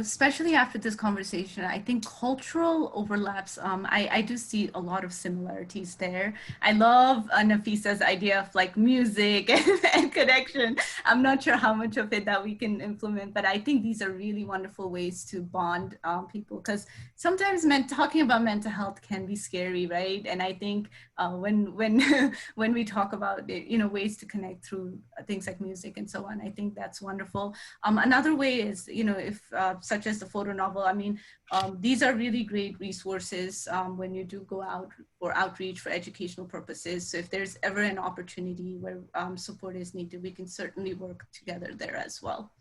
especially after this conversation, I think cultural overlaps, I do see a lot of similarities there. I love Nafisa's idea of like music and connection. I'm not sure how much of it that we can implement, but I think these are really wonderful ways to bond people, because sometimes talking about mental health can be scary, right? And I think when we talk about ways to connect through things like music and so on, I think that's wonderful. Another way is, if such as the photo novel, these are really great resources when you do go out for outreach for educational purposes. So if there's ever an opportunity where support is needed, we can certainly work together there as well.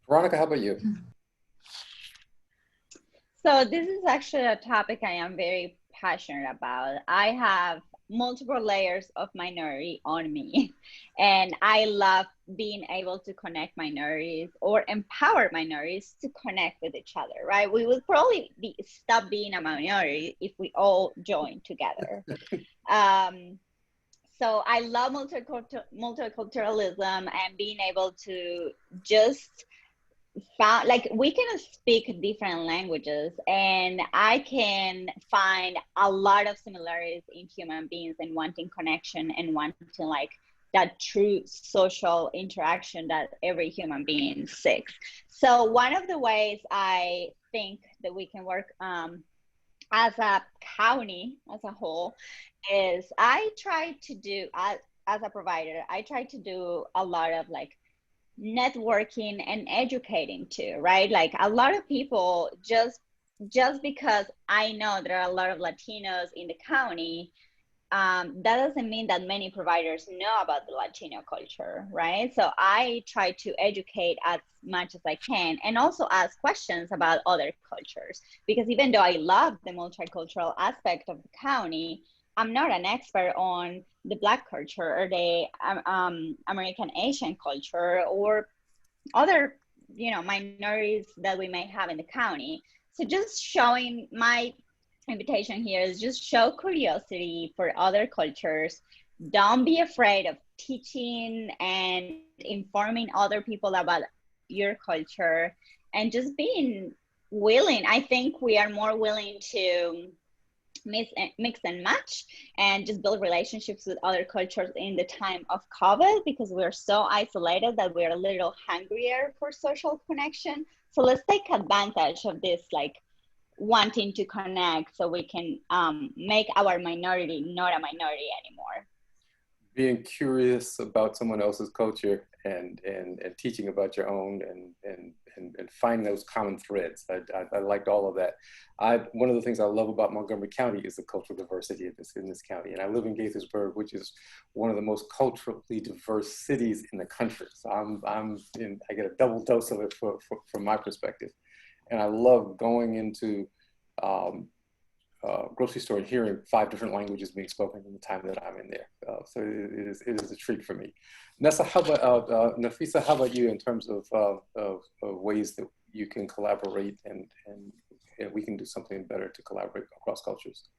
Veronica, how about you? So this is actually a topic I am very passionate about. I have multiple layers of minority on me, and I love being able to connect minorities or empower minorities to connect with each other, right? We would probably stop being a minority if we all joined together. So I love multiculturalism and being able to just we can speak different languages, and I can find a lot of similarities in human beings and wanting connection and wanting like that true social interaction that every human being seeks. So one of the ways I think that we can work as a county as a whole is I try to do, as a provider, I try to do a lot of like networking and educating too, right? Like a lot of people, just because I know there are a lot of Latinos in the county, that doesn't mean that many providers know about the Latino culture, right? So I try to educate as much as I can, and also ask questions about other cultures, because even though I love the multicultural aspect of the county, I'm not an expert on the Black culture or the American Asian culture or other, minorities that we may have in the county. So just showing, my invitation here is just show curiosity for other cultures. Don't be afraid of teaching and informing other people about your culture, and just being willing. I think we are more willing to mix and match and just build relationships with other cultures in the time of COVID, because we're so isolated that we're a little hungrier for social connection. So let's take advantage of this like wanting to connect so we can make our minority not a minority anymore. Being curious about someone else's culture and teaching about your own and find those common threads. I liked all of that. One of the things I love about Montgomery County is the cultural diversity in this county. And I live in Gaithersburg, which is one of the most culturally diverse cities in the country. So I get a double dose of it from my perspective. And I love going into grocery store and hearing 5 different languages being spoken in the time that I'm in there. So it is a treat for me. Nessa, Nafisa, how about you in terms of ways that you can collaborate and we can do something better to collaborate across cultures?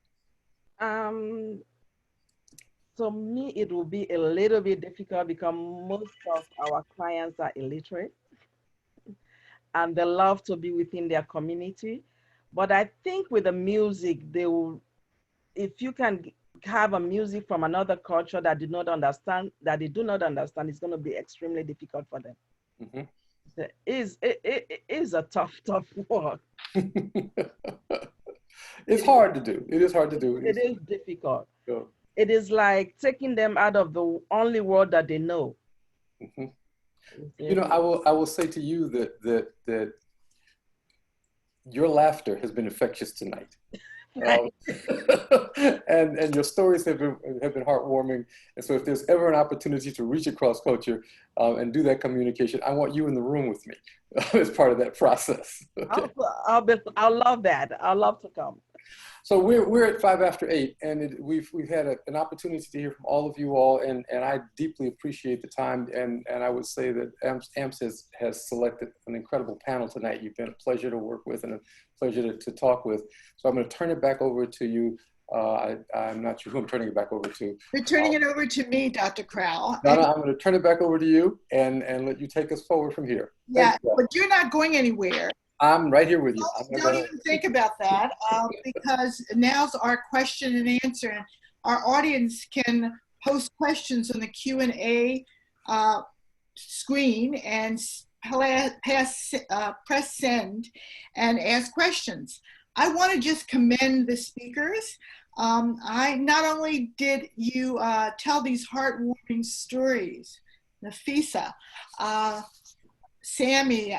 So me, it will be a little bit difficult because most of our clients are illiterate and they love to be within their community. But I think with the music, they will, if you can have a music from another culture that they do not understand, it's going to be extremely difficult for them. Mm-hmm. It is a tough work. It's hard to do. It is hard to do. It is difficult. Sure. It is like taking them out of the only world that they know. Mm-hmm. You know, I will say to you that your laughter has been infectious tonight. And your stories have been heartwarming. And so if there's ever an opportunity to reach across culture and do that communication, I want you in the room with me as part of that process. Okay. I'll love that. I'll love to come. So we're at 5 after 8, and we've had an opportunity to hear from all of you all, and I deeply appreciate the time. And I would say that AMSS has selected an incredible panel tonight. You've been a pleasure to work with and a pleasure to talk with. So I'm going to turn it back over to you. I'm not sure who I'm turning it back over to. You're turning it over to me, Dr. Crowl. Donna, I'm going to turn it back over to you and let you take us forward from here. Yeah, but you're not going anywhere. I'm right here with you. Don't even think about that because now's our question and answer. And our audience can post questions on the Q&A screen and press send and ask questions. I want to just commend the speakers. I not only did you tell these heartwarming stories, Nafisa, Sami,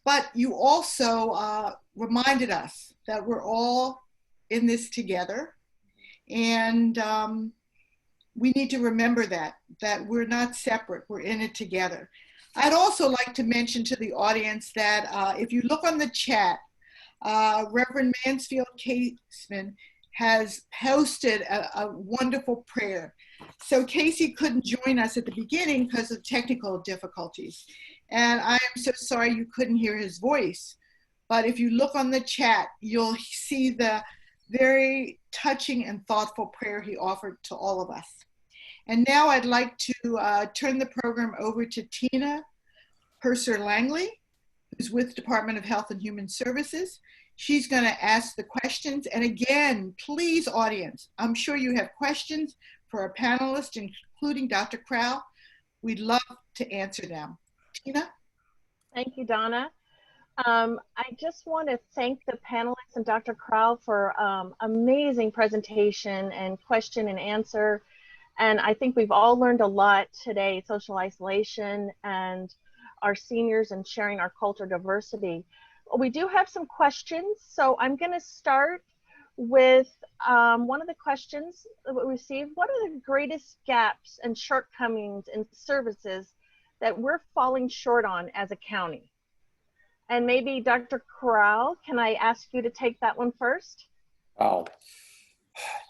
but you also reminded us that we're all in this together, and we need to remember that we're not separate, we're in it together. I'd also like to mention to the audience that if you look on the chat, Reverend Mansfield Caseman has posted a wonderful prayer. So Casey couldn't join us at the beginning because of technical difficulties. And I am so sorry you couldn't hear his voice. But if you look on the chat, you'll see the very touching and thoughtful prayer he offered to all of us. And now I'd like to turn the program over to Tina Percer Langley, who's with Department of Health and Human Services. She's going to ask the questions. And again, please, audience, I'm sure you have questions for our panelists, including Dr. Crowl. We'd love to answer them. Tina? Thank you, Donna. I just want to thank the panelists and Dr. Crowl for amazing presentation and question and answer. And I think we've all learned a lot today, social isolation and our seniors and sharing our culture diversity. We do have some questions, so I'm going to start with one of the questions that we received. What are the greatest gaps and shortcomings in services that we're falling short on as a county? And maybe Dr. Crowl, can I ask you to take that one first? Wow.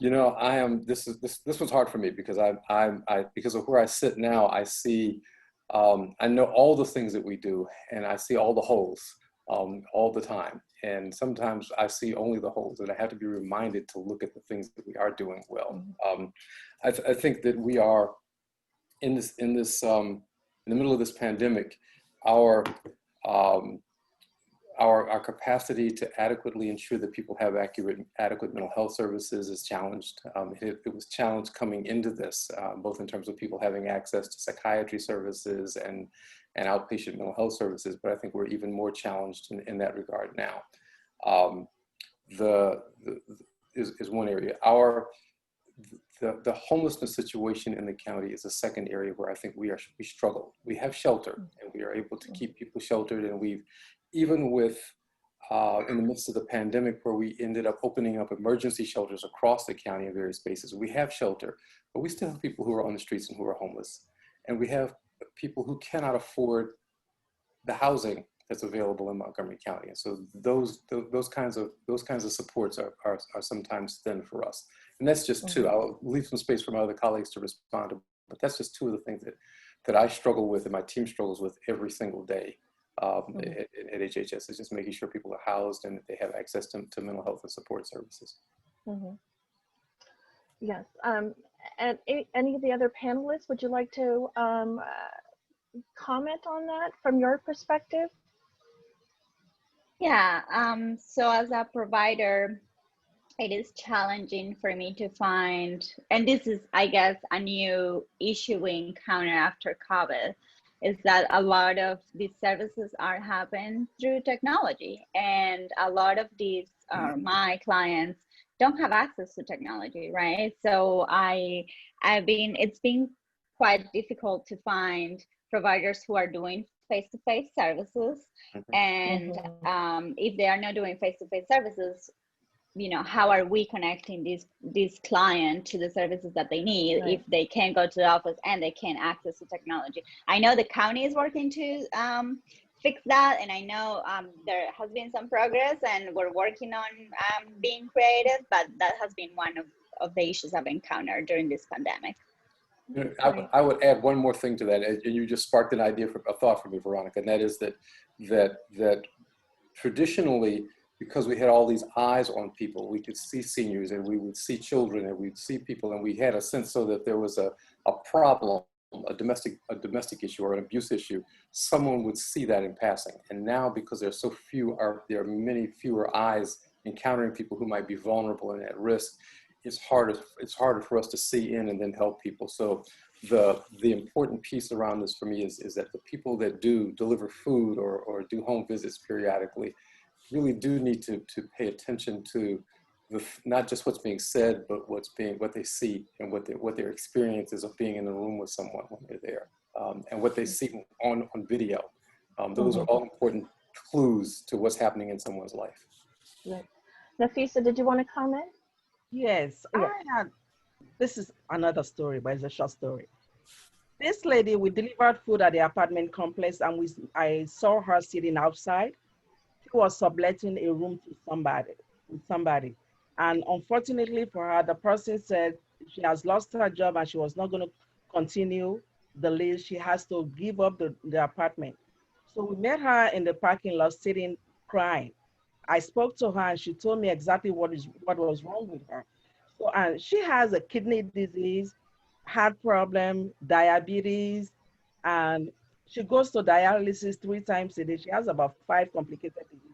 You know, this was hard for me because because of where I sit now, I see, I know all the things that we do and I see all the holes all the time. And sometimes I see only the holes and I have to be reminded to look at the things that we are doing well. I think that we are in the middle of this pandemic, our capacity to adequately ensure that people have adequate mental health services is challenged. It was challenged coming into this, both in terms of people having access to psychiatry services and outpatient mental health services, but I think we're even more challenged in that regard now. is one area. The homelessness situation in the county is a second area where I think we struggle. We have shelter, and we are able to keep people sheltered, and we've, even with in the midst of the pandemic, where we ended up opening up emergency shelters across the county in various spaces, we have shelter, but we still have people who are on the streets and who are homeless, and we have people who cannot afford the housing that's available in Montgomery County. And so those kinds of supports are sometimes thin for us. And that's just two. I'll leave some space for my other colleagues to respond to, but that's just two of the things that I struggle with and my team struggles with every single day at HHS, is just making sure people are housed and that they have access to mental health and support services. Yes. And any of the other panelists, would you like to comment on that from your perspective? Yeah, so as a provider, it is challenging for me to find, and this is, I guess, a new issue we encounter after COVID, is that a lot of these services are happening through technology, and a lot of these my clients don't have access to technology, right? So it's been quite difficult to find providers who are doing face-to-face services, and if they are not doing face-to-face services, you know, how are we connecting this client to the services that they need if they can't go to the office and they can't access the technology? I know the county is working to fix that, and I know there has been some progress, and we're working on being creative, but that has been one of the issues I've encountered during this pandemic. I would add one more thing to that, and you just sparked a thought for me, Veronica, and that is that traditionally, because we had all these eyes on people, we could see seniors and we would see children and we'd see people, and we had a sense so that there was a problem, a domestic issue or an abuse issue, someone would see that in passing. And now, because there are many fewer eyes encountering people who might be vulnerable and at risk, it's harder for us to see in and then help people. So the important piece around this for me is that the people that do deliver food or do home visits periodically really do need to pay attention to not just what's being said, but what they see and what their experience is of being in the room with someone when they're there, and what they see on video. Those are all important clues to what's happening in someone's life. Right. Nafisa, did you want to comment? Yes, this is another story, but it's a short story. This lady, we delivered food at the apartment complex, and I saw her sitting outside. She was subletting a room to somebody. And unfortunately for her, the person said she has lost her job and she was not going to continue the lease. She has to give up the apartment. So we met her in the parking lot sitting, crying. I spoke to her and she told me exactly what was wrong with her. So, and she has a kidney disease, heart problem, diabetes, and she goes to dialysis 3 times a day. She has about 5 complicated diseases.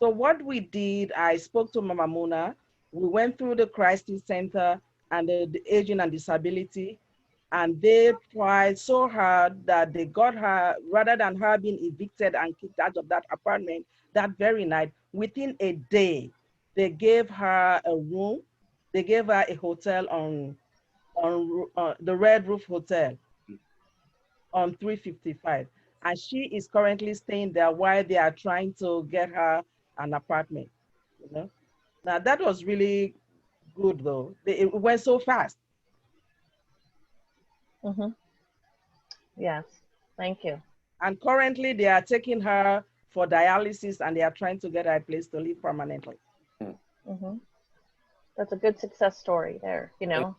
So what we did, I spoke to Mama Muna. We went through the crisis center and the aging and disability, and they tried so hard that they got her, rather than her being evicted and kicked out of that apartment that very night, within a day, they gave her a room. They gave her a hotel on the Red Roof Hotel on 355. And she is currently staying there while they are trying to get her an apartment. You know? Now that was really good though. It went so fast. Yes, thank you. And currently they are taking her for dialysis and they are trying to get her a place to live permanently. That's a good success story there, you know.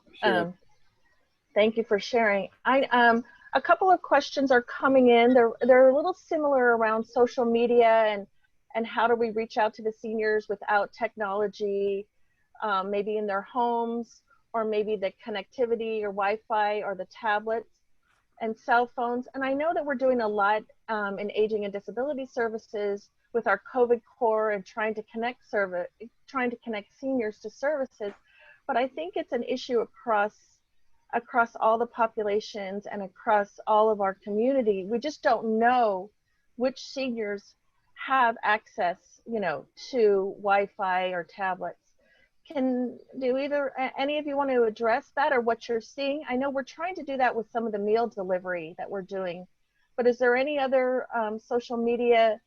Thank you for sharing. A couple of questions are coming in. They're a little similar around social media and how do we reach out to the seniors without technology, maybe in their homes, or maybe the connectivity or Wi-Fi or the tablets and cell phones. And I know that we're doing a lot in aging and disability services with our COVID core and trying to connect seniors to services, but I think it's an issue across all the populations and across all of our community. We just don't know which seniors have access you know, to Wi-Fi or tablets. Do any of you want to address that or what you're seeing? I know we're trying to do that with some of the meal delivery that we're doing, but is there any other social media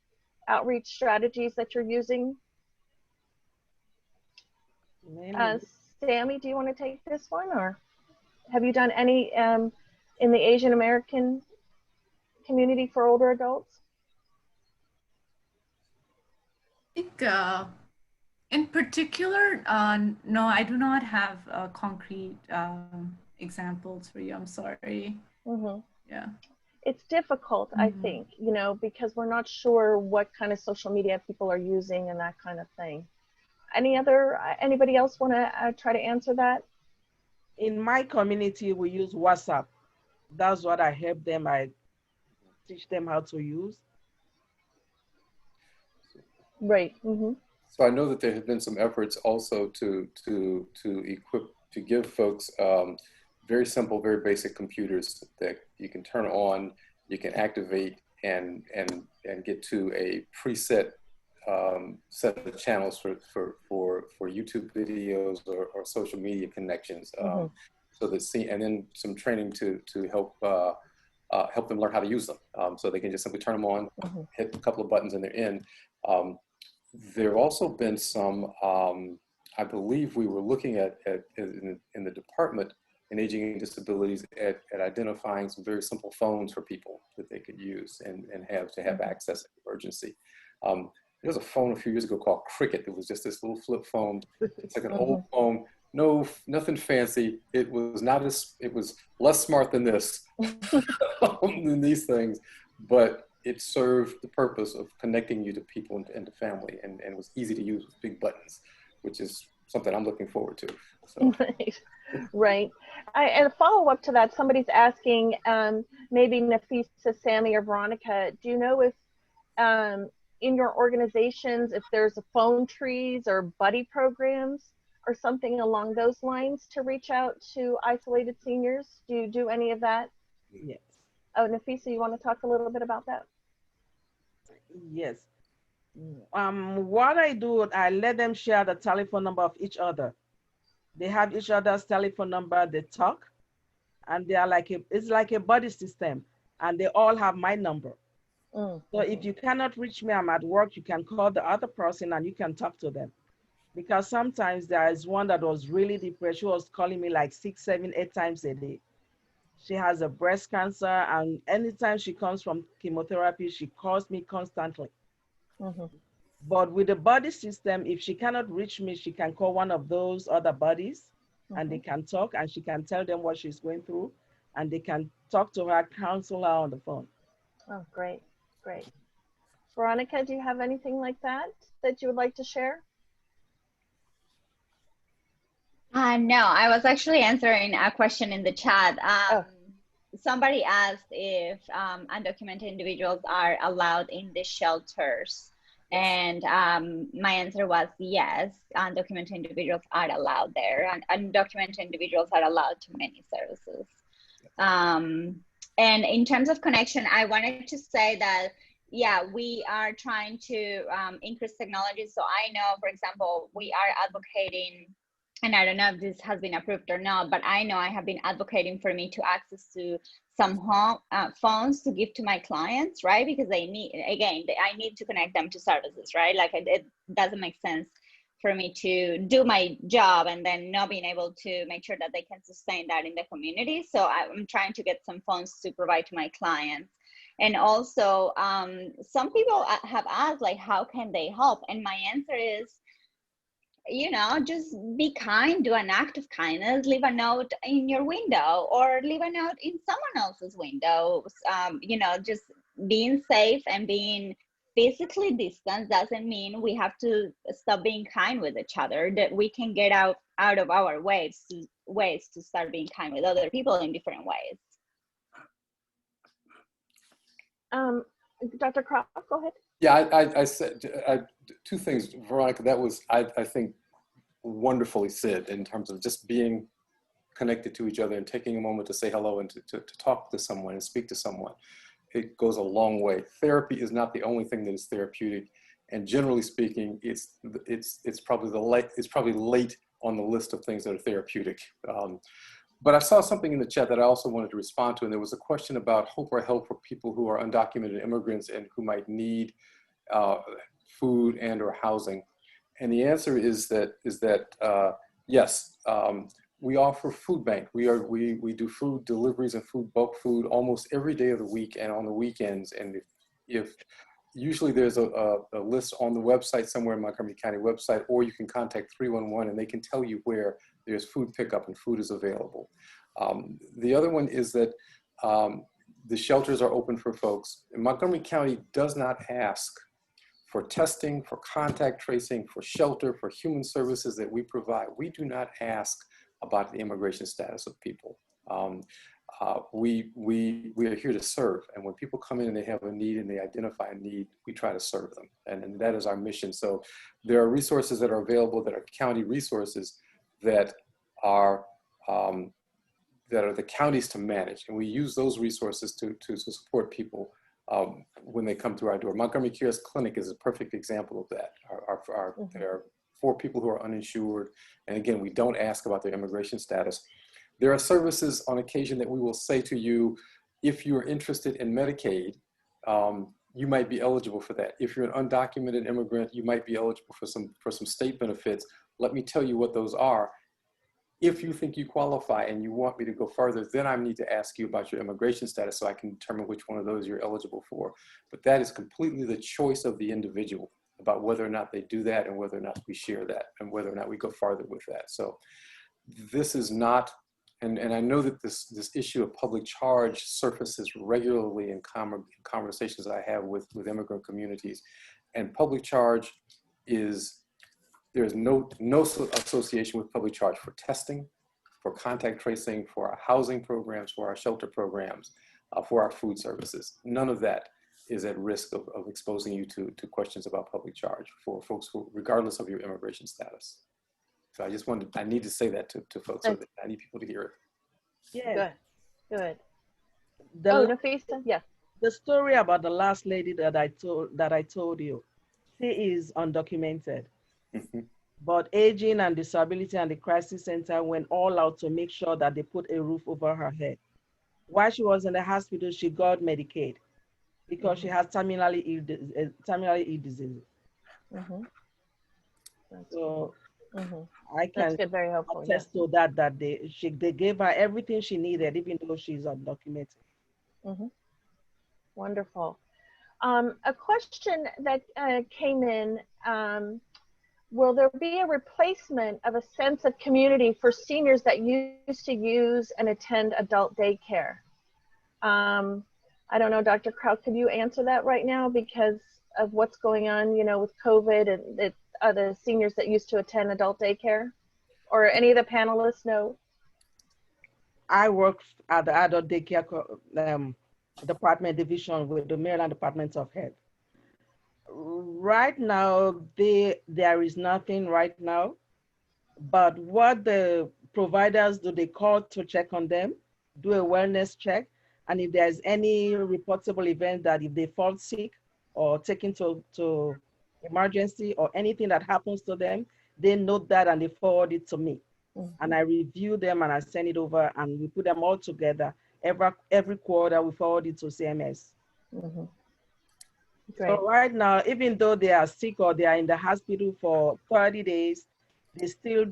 outreach strategies that you're using? Sami, do you want to take this one, or have you done any in the Asian American community for older adults? I think in particular, no, I do not have concrete examples for you. I'm sorry. Mm-hmm. Yeah. It's difficult, I think, you know, because we're not sure what kind of social media people are using and that kind of thing. Anybody else want to try to answer that? In my community, we use WhatsApp. That's what I help them. I teach them how to use. Right. Mm-hmm. So I know that there have been some efforts also to give folks very simple, very basic computers that you can turn on, you can activate, and get to a preset set of channels for YouTube videos or social media connections. So that and then some training to help help them learn how to use them. So they can just simply turn them on, hit a couple of buttons, and they're in. There have also been some, I believe we were looking at in the department in Aging and Disabilities at identifying some very simple phones for people that they could use and have access to emergency. There was a phone a few years ago called Cricket. It was just this little flip phone. It's like an old phone. No, nothing fancy. It was less smart than this, than these things, but it served the purpose of connecting you to people and to family, and it was easy to use with big buttons, which is something I'm looking forward to. So. Right. And a follow-up to that, somebody's asking, maybe Nafisa, Sami, or Veronica, do you know if in your organizations, if there's a phone trees or buddy programs or something along those lines to reach out to isolated seniors? Do you do any of that? Yes. Oh, Nafisa, you want to talk a little bit about that? Yes. What I do, I let them share the telephone number of each other. They have each other's telephone number, they talk, and they are it's like a buddy system, and they all have my number. So if you cannot reach me, I'm at work, you can call the other person and you can talk to them. Because sometimes there is one that was really depressed. She was calling me like 6, 7, 8 times a day. She has a breast cancer, and anytime she comes from chemotherapy, she calls me constantly. But with the buddy system, if she cannot reach me, she can call one of those other buddies and they can talk, and she can tell them what she's going through, and they can talk to her, counsel her on the phone. Oh, great, great. Veronica, do you have anything like that you would like to share? No, I was actually answering a question in the chat. Somebody asked if undocumented individuals are allowed in the shelters. And my answer was yes, undocumented individuals are allowed there, and undocumented individuals are allowed to many services. And in terms of connection, I wanted to say that, yeah, we are trying to increase technology. So I know, for example, we are advocating, and I don't know if this has been approved or not, but I know I have been advocating for me to access to some home phones to give to my clients, right? Because they need, again, I need to connect them to services, right? Like it doesn't make sense for me to do my job and then not being able to make sure that they can sustain that in the community. So I'm trying to get some phones to provide to my clients. And also, some people have asked, like, how can they help? And my answer is, you know, just be kind, do an act of kindness, leave a note in your window or leave a note in someone else's window. You know, just being safe and being physically distant doesn't mean we have to stop being kind with each other, that we can get out of our ways to start being kind with other people in different ways. Dr. Crowl, go ahead. Yeah, I said two things, Veronica. That was, I think, wonderfully said in terms of just being connected to each other and taking a moment to say hello and to talk to someone and speak to someone. It goes a long way. Therapy is not the only thing that is therapeutic, And generally speaking, it's probably late on the list of things that are therapeutic. But I saw something in the chat that I also wanted to respond to, and there was a question about hope or help for people who are undocumented immigrants and who might need food and or housing. And the answer is that yes, we offer food bank. We do food deliveries and bulk food almost every day of the week and on the weekends. And if usually there's a list on the website somewhere, in Montgomery County website, or you can contact 311 and they can tell you where there's food pickup and food is available. The other one is that the shelters are open for folks. And Montgomery County does not ask for testing, for contact tracing, for shelter, for human services that we provide. We do not ask about the immigration status of people. We are here to serve. And when people come in and they have a need and they identify a need, we try to serve them. And that is our mission. So there are resources that are available that are county resources that are the counties to manage. And we use those resources to support people when they come through our door. Montgomery Cares Clinic is a perfect example of that. There are 4 people who are uninsured. And again, we don't ask about their immigration status. There are services on occasion that we will say to you, if you're interested in Medicaid, you might be eligible for that. If you're an undocumented immigrant, you might be eligible for some state benefits. Let me tell you what those are. If you think you qualify and you want me to go further, then I need to ask you about your immigration status so I can determine which one of those you're eligible for. But that is completely the choice of the individual about whether or not they do that and whether or not we share that and whether or not we go farther with that. So this is not, and I know that this issue of public charge surfaces regularly in conversations I have with immigrant communities. And public charge there's no association with public charge for testing, for contact tracing, for our housing programs, for our shelter programs, for our food services. None of that is at risk of exposing you to questions about public charge for folks who, regardless of your immigration status. So I need to say that to folks. So that I need people to hear it. Yeah. Good. The, Nafisa, yeah. The story about the last lady that I told you, she is undocumented. Mm-hmm. But Aging and Disability and the Crisis Center went all out to make sure that they put a roof over her head. While she was in the hospital, she got Medicaid because she has terminally ill disease. Mm-hmm. So mm-hmm. I can very helpful, attest to that they gave her everything she needed, even though she's undocumented. Mm-hmm. Wonderful. A question that came in, will there be a replacement of a sense of community for seniors that used to use and attend adult daycare? I don't know, Dr. Crowl, could you answer that right now because of what's going on, with COVID and the seniors that used to attend adult daycare? Or any of the panelists know? I work at the adult daycare department division with the Maryland Department of Health. Right now, there is nothing right now, but what the providers do, they call to check on them, do a wellness check, and if there's any reportable event that if they fall sick or taken to emergency or anything that happens to them, they note that and they forward it to me. Mm-hmm. And I review them and I send it over and we put them all together. Every quarter we forward it to CMS. Mm-hmm. So right now, even though they are sick or they are in the hospital for 30 days, they still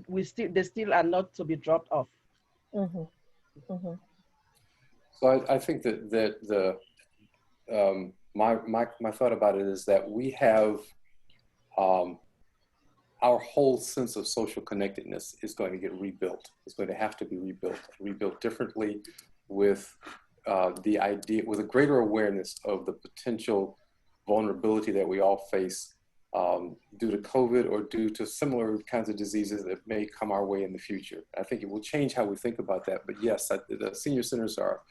are not to be dropped off. Mm-hmm. Mm-hmm. So I think that my thought about it is that we have our whole sense of social connectedness is going to get rebuilt. It's going to have to be rebuilt differently with the idea, with a greater awareness of the potential vulnerability that we all face due to COVID or due to similar kinds of diseases that may come our way in the future. I think it will change how we think about that. But yes, the senior centers are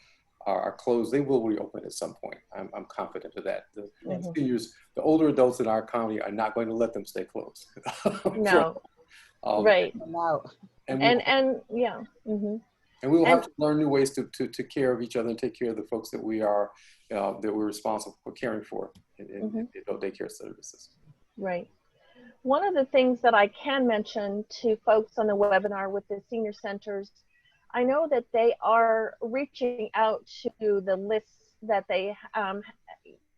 closed. They will reopen at some point. I'm confident of that. The seniors, the older adults in our county are not going to let them stay closed. No, right. Wow. And yeah. Mm-hmm. And we will have to learn new ways to take care of each other and take care of the folks that we're responsible for caring for in adult daycare services. Right. One of the things that I can mention to folks on the webinar with the senior centers, I know that they are reaching out to the lists that they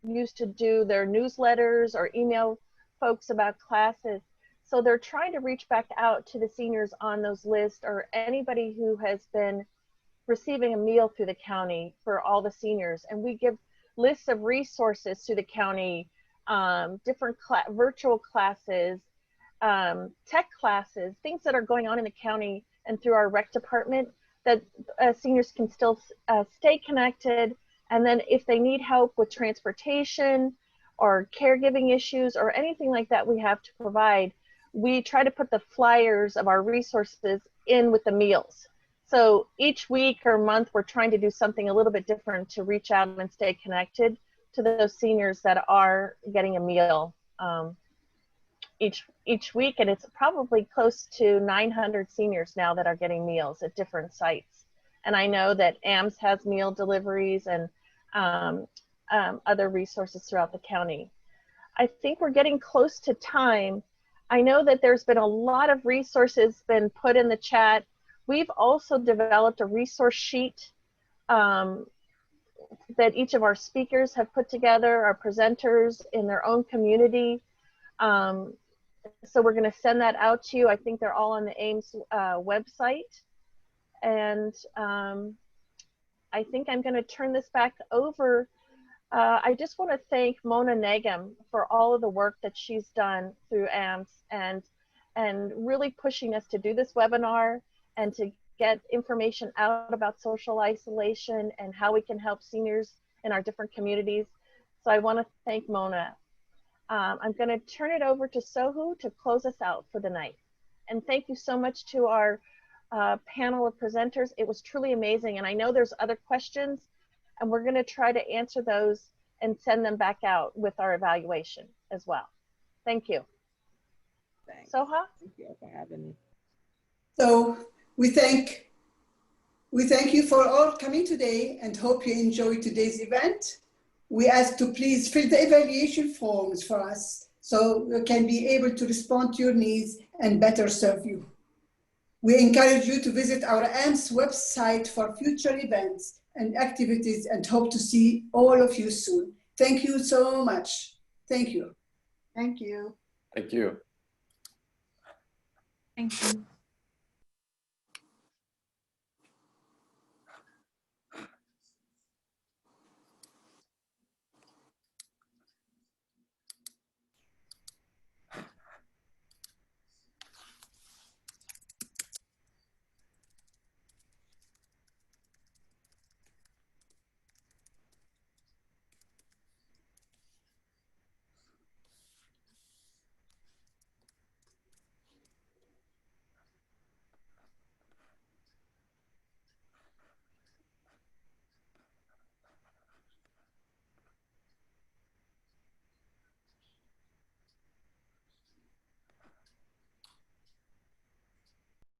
used to do their newsletters or email folks about classes. So they're trying to reach back out to the seniors on those lists or anybody who has been receiving a meal through the county for all the seniors. And we give lists of resources to the county, different virtual classes, tech classes, things that are going on in the county and through our rec department that seniors can still stay connected. And then if they need help with transportation or caregiving issues or anything like that we have to provide, we try to put the flyers of our resources in with the meals. So each week or month, we're trying to do something a little bit different to reach out and stay connected to those seniors that are getting a meal each week. And it's probably close to 900 seniors now that are getting meals at different sites. And I know that AMSS has meal deliveries and other resources throughout the county. I think we're getting close to time. I know that there's been a lot of resources been put in the chat. We've also developed a resource sheet that each of our speakers have put together, our presenters in their own community. So we're going to send that out to you. I think they're all on the AIMS website. And I think I'm going to turn this back over. I just want to thank Mona Negam for all of the work that she's done through AMSS and really pushing us to do this webinar and to get information out about social isolation and how we can help seniors in our different communities. So I want to thank Mona. I'm going to turn it over to Sohu to close us out for the night. And thank you so much to our panel of presenters. It was truly amazing. And I know there's other questions, and we're going to try to answer those and send them back out with our evaluation as well. Thank you. Thanks. Soha? Thank you for having me. So we thank you for all coming today and hope you enjoyed today's event. We ask to please fill the evaluation forms for us so we can be able to respond to your needs and better serve you. We encourage you to visit our AMSS website for future events and activities and hope to see all of you soon. Thank you so much. Thank you. Thank you. Thank you. Thank you.